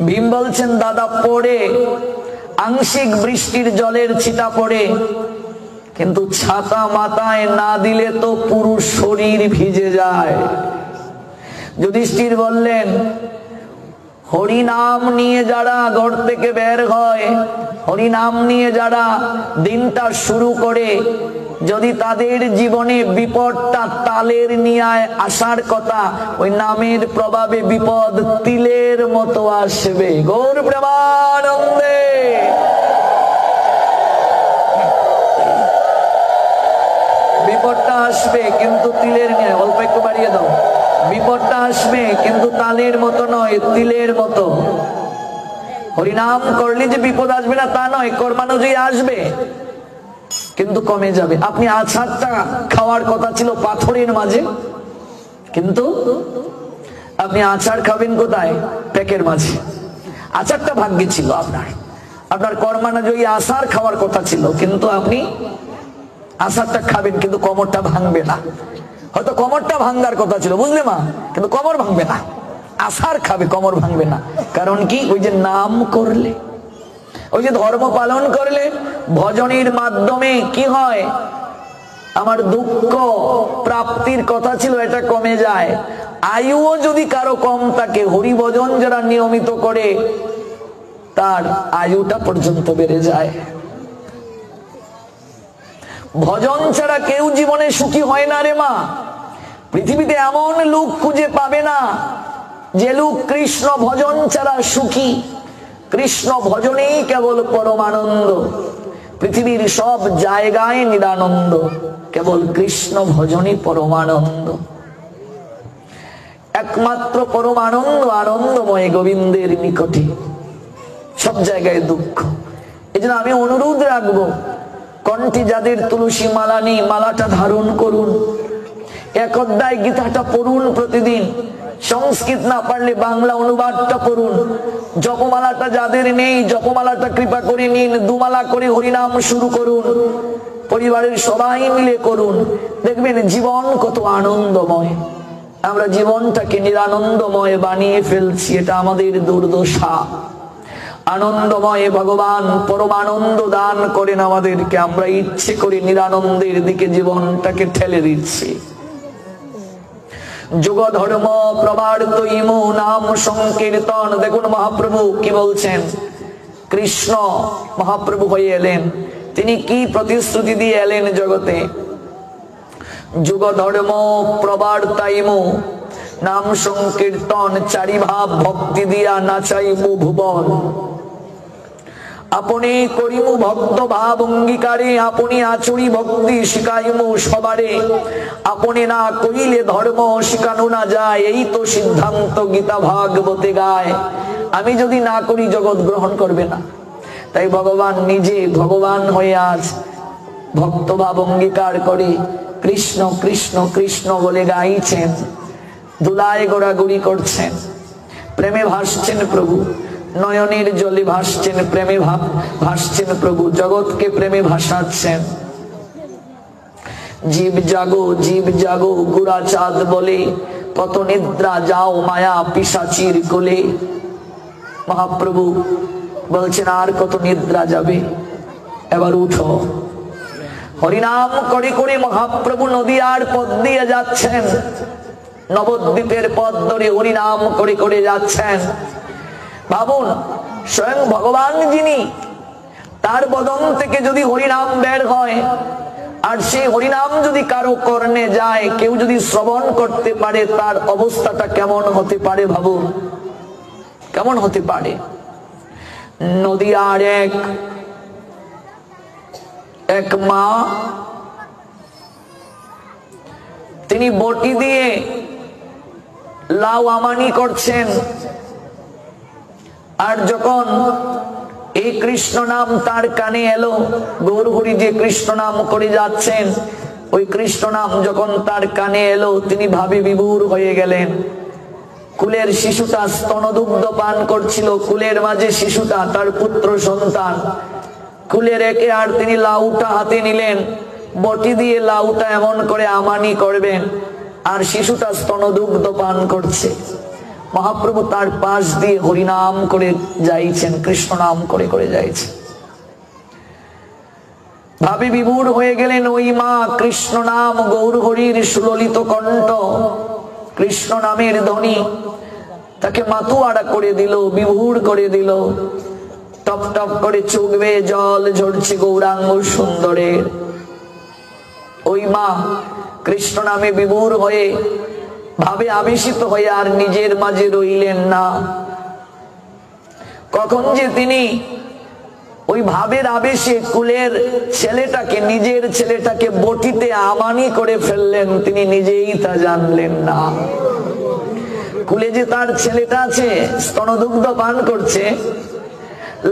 ভীম বলছেন, দাদা পড়ে, আংশিক বৃষ্টির জলের ছিটা পড়ে, কিন্তু ছাতা মাথায় না দিলে তো পুরো শরীর ভিজে যায়। যুধিষ্ঠির বললেন, হরিনাম নিয়ে যারা ঘর থেকে বের হয়, হরিনাম নিয়ে যারা দিনটা শুরু করে, যদি তাদের জীবনে বিপদটা তালের নিয়ে আসার কথা, ওই নামের প্রভাবে বিপদ তিলের মতো আসবে। গৌর প্রেমানন্দে। বিপদটা আসবে কিন্তু তিলের নিয়ে, অল্প একটু বাড়িয়ে দাও। বিপদটা আসবে কিন্তু তালের মতো নয়, তিলের মতো। হরিনাম করলে যে বিপদ আসবে না তা নয়, কর্মানুযায়ী আসবে কিন্তু কমে যাবে। আপনি আচারটা খাওয়ার কথা ছিল পাথরের মাঝে, কিন্তু আপনি আচার খাবেন কোথায়? প্যাকের মাঝে। আচারটা ভাগ্যে ছিল আপনার, আপনার কর্মানুযায়ী আচার খাওয়ার কথা ছিল, কিন্তু আপনি আচারটা খাবেন কিন্তু কোমরটা ভাঙবে না। হয়তো কোমরটা ভাঙ্গার কথা ছিল, বুঝলে মা, কিন্তু কোমর ভাঙবে না। আচার খাবে, কোমর ভাঙবে না। কারণ কি? ওই যে নাম করলে, ওই যে ধর্ম পালন করলে, ভজনের মাধ্যমে কি হয়? আমার দুঃখ প্রাপ্তির কথা ছিল এটা কমে যায়। আয়ুও যদি কারো কম থাকে, হরি ভজন যারা নিয়মিত করে তার আয়ুটা পর্যন্ত বেড়ে যায়। ভজন ছাড়া কেউ জীবনে সুখী হয় না রে মা। পৃথিবীতে এমন লোক খুঁজে পাবে না যে লোক কৃষ্ণ ভজন ছাড়া সুখী। কৃষ্ণ ভজনেই কেবল পরমানন্দ। পৃথিবীর সব জায়গায় নিরানন্দ, কেবল কৃষ্ণ ভজনই পরমানন্দ। একমাত্র পরমানন্দ আনন্দময় গোবিন্দের নিকটে, সব জায়গায় দুঃখ। এই জন্য আমি অনুরোধ রাখবো, কণ্ঠে যাদের তুলসী মালা নেই, মালাটা ধারণ করুন। এক অধ্যায় গীতাটা পড়ুন প্রতিদিন। সংস্কৃত না পারলে বাংলা অনুবাদটা পড়ুন। জপমালাটা যাদের নেই, জপমালাটা কৃপা করে নিন। দুমালা করে হরিনাম শুরু করুন, পরিবারের সবাই মিলে করুন। দেখবেন জীবন কত আনন্দময়। আমরা জীবনটাকে নিরানন্দময় বানিয়ে ফেলছি, এটা আমাদের দুর্দশা। আনন্দময় ভগবান পরমানন্দ দান করেন আমাদেরকে, আমরা ইচ্ছে করে নিরানন্দের দিকে জীবনটাকে ঠেলে দিচ্ছি। যুগ ধর্ম প্রবার্ত ইমো নাম সংকীর্তন। দেখুন মহাপ্রভু কি বলছেন। কৃষ্ণ মহাপ্রভু হয়ে এলেন, তিনি কি প্রতিশ্রুতি দিয়ে এলেন জগতে? যুগ ধর্ম প্রবার্তাইমো নাম সংকীর্তন, চারি ভাব ভক্তি দিয়া নাচাইমু ভুবন। আপনি করিমু ভক্ত ভাব অঙ্গীকারে, আপনি আচরি ভক্তি শিখাইমু সবারে। আপনি না কইলে ধর্ম শিখানো না যায়, এই তো সিদ্ধান্ত গীতা ভাগবতে গায়। আমি যদি না করি জগৎ গ্রহণ করবে না। তাই ভগবান নিজে ভগবান হয়ে আজ ভক্ত ভাব অঙ্গীকার করে কৃষ্ণ কৃষ্ণ কৃষ্ণ বলে গাইছেন, ধুলায় গোড়াগুড়ি করছেন, প্রেমে ভাসছেন প্রভু, নয়নের জলে ভাসছেন, প্রেমে ভাসছেন প্রভু, জগৎকে প্রেমে ভাসাচ্ছেন। জীব জাগো গুড়া চাঁদ বলে, কত নিদ্রা যাও মায়া পিশাচির কোলে। মহাপ্রভু বলছেন আর কত নিদ্রা যাবে, এবার উঠো। হরিনাম করে করে মহাপ্রভু নদীয়ার পথ দিয়ে যাচ্ছেন, নবদ্বীপের পথ ধরে হরিনাম করে করে যাচ্ছেন। ভাবুন, স্বয়ং ভগবান যিনি, তার বদন থেকে যদি হরিনাম বের হয়, আর সেই হরিনাম যদি কারো কর্ণে যায়, কেউ যদি শ্রবণ করতে পারে, তার অবস্থাটা কেমন হতে পারে ভাবুন, কেমন হতে পারে। নদীয়ার এক মা, তিনি বটি দিয়ে লাউ আমানি করছেন, আর যখন এই কৃষ্ণ নাম তার কানে এলো, গৌর হরি যে কৃষ্ণ নাম করে যাচ্ছেন, ওই কৃষ্ণ নাম যখন তার কানে এলো, তিনি ভাবে বিভোর হয়ে গেলেন। কুলের শিশুটা স্তনদুগ্ধ পান করছিল, কুলের মাঝে শিশুটা তার পুত্র সন্তান, কুলে রেখে আর তিনি লাউটা হাতে নিলেন, বটি দিয়ে লাউটা এমন করে আমানি করবেন, আর শিশুটা স্তনদুগ্ধ পান করছে। মহাপ্রভু তার পাশ দিয়ে হরিনাম করে যাইছেন, কৃষ্ণ নাম করে করে যাইছেন। ভাবে বিভোর হয়ে গেলেন ওই মা। কৃষ্ণ নাম, গৌর হরির সুললিত কণ্ঠ, কৃষ্ণ নামের ধ্বনি তাকে মাতুয়ারা করে দিল, বিভোর করে দিল। টপ টপ করে চোখ বেয়ে জল ঝরছে গৌরাঙ্গ সুন্দরের। ওই মা কৃষ্ণ নামে বিভোর হয়ে, ভাবে আবেশিত হয়ে আর নিজের মাঝে রইলেন না। কখন যে তিনি ওই ভাবের আবেশে কুলের ছেলেটাকে, নিজের ছেলেটাকে বটিতে আমানি করে ফেললেন, তিনি নিজেই তা জানলেন না। কুলে যে তার ছেলেটা আছে, স্তনদুগ্ধ পান করছে,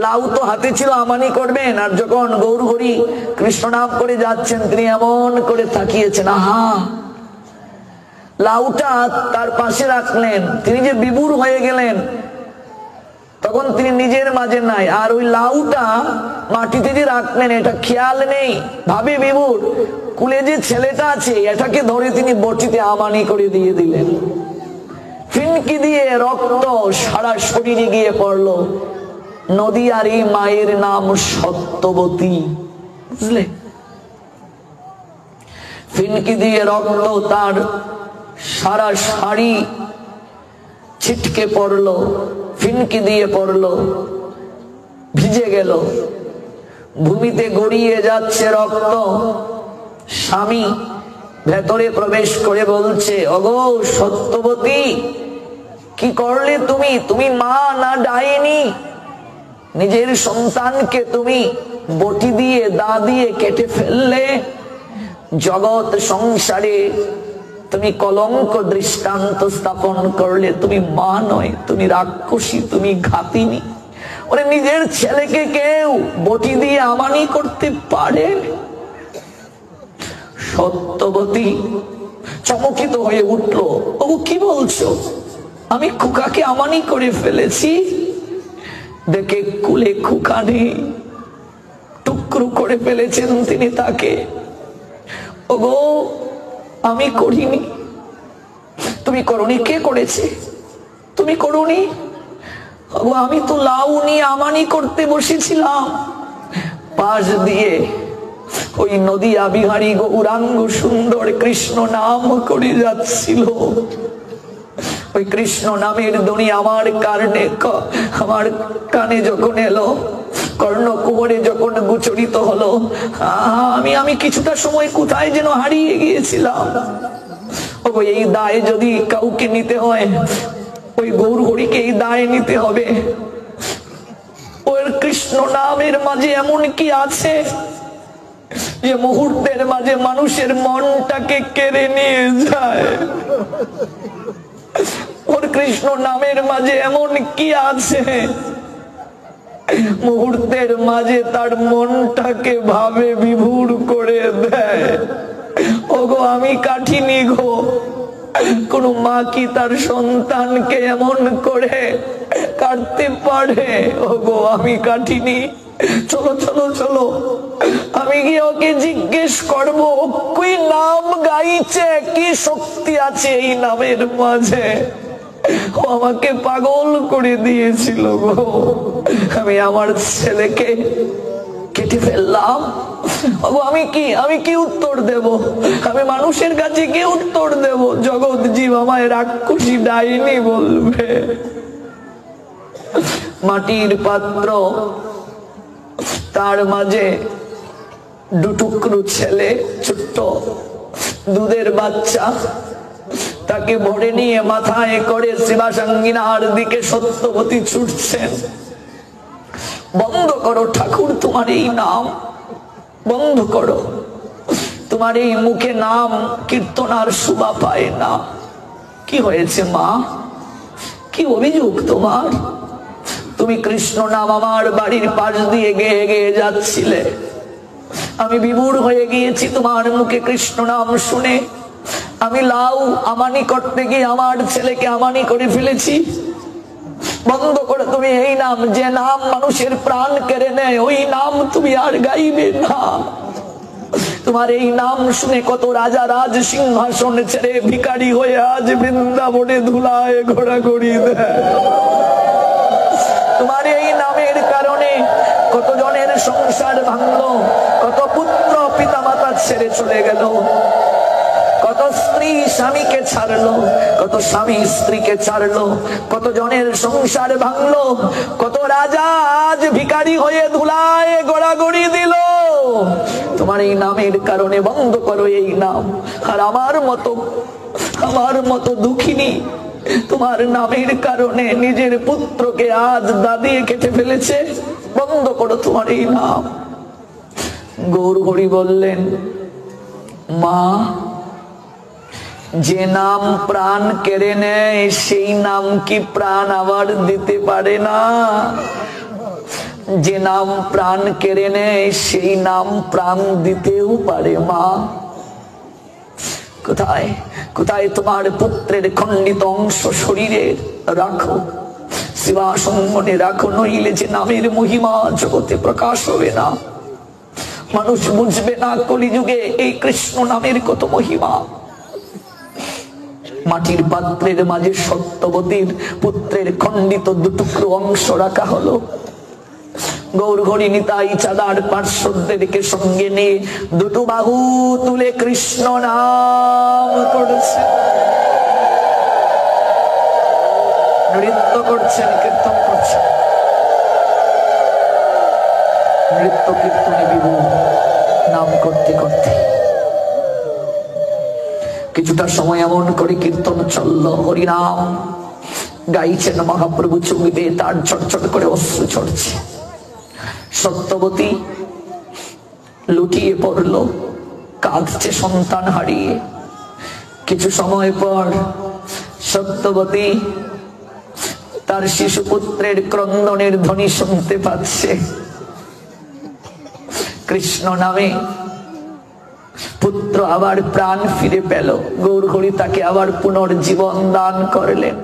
লাউ তো হাতে ছিল আমানি করবেন, আর যখন গৌর হরি কৃষ্ণ নাম করে যাচ্ছেন, তিনি এমন করে তাকিয়েছেন, আহা, লাউটা তার পাশে রাখলেন। তিনি যে বিভোর হয়ে গেলেন, তখন তিনি নিজের মাঝে নাই, আর ওই লাউটা মাটিতে যে রাখলেন এটা খেয়াল নেই, ভাবে বিভোর। কুলে যে ছেলেটা আছে, এটাকে ধরে তিনি বটিতে আমানি করে দিয়ে দিলেন। ফিনকি দিয়ে রক্ত সারা শরীরে গিয়ে পড়লো। নদীয়ার এই মায়ের নাম সত্যবতী, বুঝলে? ফিনকি দিয়ে রক্ত তার সারা শাড়ি ছিটকে পড়লো, ফিনকি দিয়ে পড়লো, ভিজে গেল, ভূমিতে গড়িয়ে যাচ্ছে রক্ত। স্বামী ভেতরে প্রবেশ করে বলছে, ওগো সত্যবতী, কি করলে তুমি? তুমি মা না ডাইনি? নিজের সন্তানকে তুমি বটি দিয়ে, দা দিয়ে কেটে ফেললে। জগৎ সংসারে তুমি কলঙ্ক দৃষ্টান্ত স্থাপন করলে। তুমি মা নয়, তুমি রাক্ষসী, তুমি ঘাতিনী। ওরে, নিজের ছেলেকে কেউ বটি দিয়ে আমানি করতে পারে? সত্যবতী চমকিত হয়ে উঠলো, ও কি বলছো? আমি খুকাকে আমানি করে ফেলেছি? দেখে কুলে খুকা নেই, টুকরো করে ফেলেছেন তিনি তাকে। ওগো, আমি করিনি। তুমি করনি? কে করেছে? তুমি করনি? ওগো, আমি তো লাউ নিয়ে আমানি করতে বসেছিলাম। পাশ দিয়ে ওই নদিয়া বিহারী গৌরাঙ্গ সুন্দর কৃষ্ণ নাম করে যাচ্ছিল। ওই কৃষ্ণ নামের ধ্বনি আমার কানে যখন এলো, কর্ণকুহরে যখন গোচরিত হলো, আমি কিছুটা সময় কোথায় যেন হারিয়ে গিয়েছিলাম। এই দায় যদি কাউকে নিতে হয়, ওই গৌর হরিকে এই দায় নিতে হবে। ওর কৃষ্ণ নামের মাঝে এমন কি আছে যে মুহূর্তের মাঝে মানুষের মনটাকে কেড়ে নিয়ে যায়? ওর কৃষ্ণ নামের মাঝে এমন কি আছে মুহূর্তের মাঝে তার মনটাকে ভাবে বিভোর করে দেয়? ওগো আমি কাটিনি গো। কোন মা কি তার সন্তানকে এমন করে কাটতে পারে? ওগো আমি কাটিনি। চলো চলো চলো, আমি গিয়ে ওকে জিজ্ঞেস করবো কি নাম গাইছে, কি শক্তি আছে এই নামের মাঝে। ও আমাকে পাগল করে দিয়েছিল গো। আমি আমার ছেলেকে কেটে ফেললাম। আমি কি উত্তর দেব? আমি মানুষের কাছে কি উত্তর দেব? জগৎ জীব আমায় রাক্ষসী ডাইনি বলবে। মাটির পাত্র, তার মাঝে দুটুকরো ছেলে, ছোট্ট দুধের বাচ্চা, তাকে ভরে নিয়ে মাথায় করে শিবাসাঙ্গিনার দিকে সত্যবতী ছুটছেন। বন্ধ করো ঠাকুর তোমার এই নাম, বন্ধ করো। তোমার এই মুখে নাম কীর্তন আর শোভা পায় না। কি হয়েছে মা? কি অভিযোগ তোমার? তুমি কৃষ্ণ নাম আমার বাড়ির পাশ দিয়ে গেয়ে গেয়ে যাচ্ছিলে, আমি বিমূঢ় হয়ে গিয়েছি তোমার মুখে কৃষ্ণ নাম শুনে। আমি লাউ আমানি করতে গিয়ে আমার ছেলেকে আমানি করে ফেলেছি। বন্ধ করে তুমি এই নাম, যে নাম মানুষের প্রাণ কেড়ে নেয়, ওই নাম তুমি আর গাইবে না। তোমার এই নাম শুনে কত রাজা রাজ সিংহাসন ছেড়ে ভিখারি হয়ে আজ বৃন্দাবনে ধুলায় ঘোরাঘুরি দেয়। তোমার এই নামের কারণে কত জনের সংসার ভাঙলো, কত পুত্র পিতা মাতা ছেড়ে চলে গেল, কত স্ত্রী স্বামীকে ছাড়লো, কত স্বামী স্ত্রীকে ছাড়লো, কত জনের সংসার ভাঙলো, কত রাজা আজ ভিখারি হয়ে ধুলায় গড়াগড়ি দিল তোমার এই নামের কারণে। বন্ধ করো এই নাম। আর আমার মতো দুঃখিনী তোমার নামের কারণে নিজের পুত্রকে আজ দাদিয়ে কেটে ফেলেছে। বন্ধ করো তোমার এই নাম। গৌর হরি বললেন, মা, যে নাম প্রাণ কেড়ে নেয় সেই নাম কি প্রাণ আবার দিতে পারে না? যে নাম প্রাণ কেড়ে নেয় সেই নাম প্রাণ দিতেও পারে। মা, কোথায় কোথায় তোমার পুত্রের খণ্ডিত অংশ শরীরে রাখো, শিবাসঙ্গনে রাখো, নইলে যে নামের মহিমা জগতে প্রকাশ হবে না, মানুষ বুঝবে না কলিযুগে এই কৃষ্ণ নামের কত মহিমা। মাটির পাত্রের মাঝে সত্যবতীর পুত্রের খণ্ডিত দুটুকরো অংশ রাখা হলো। গৌর হরি নিতাই চাঁদার পার্শ্বদেরকে সঙ্গে নিয়ে দুটো বাহু তুলে কৃষ্ণ নাম করছে, নৃত্য করছেন, কীর্তন করছেন। নৃত্য কীর্তনে বিভোর নাম করতে করতে কিছুটা সময় এমন করে কীর্তন চলল, হরিনাম গাইছেন মহাপ্রভু, চোখ দিয়ে তার চটচট করে অশ্রু ঝরছে। সত্যবতী লুটিয়ে পড়ল, কাঁদছে সন্তান হারিয়ে। কিছু সময় পর সত্যবতী তার শিশুপুত্রের ক্রন্দনের ধ্বনি শুনতে পাচ্ছে। কৃষ্ণ নামে পুত্র আবার প্রাণ ফিরে পেল। গৌর হরি তাকে আবার পুনর্জীবন দান করলেন।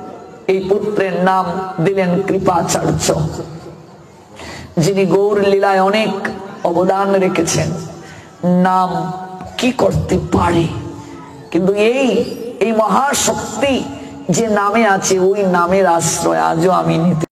এই পুত্রের নাম দিলেন কৃপাচার্য, যিনি গৌর লীলায় অনেক অবদান রেখেছেন। নাম কি করতে পারে, কিন্তু এই মহাশক্তি যে নামে আছে, ওই নামের আশ্রয় আজও আমি নিতে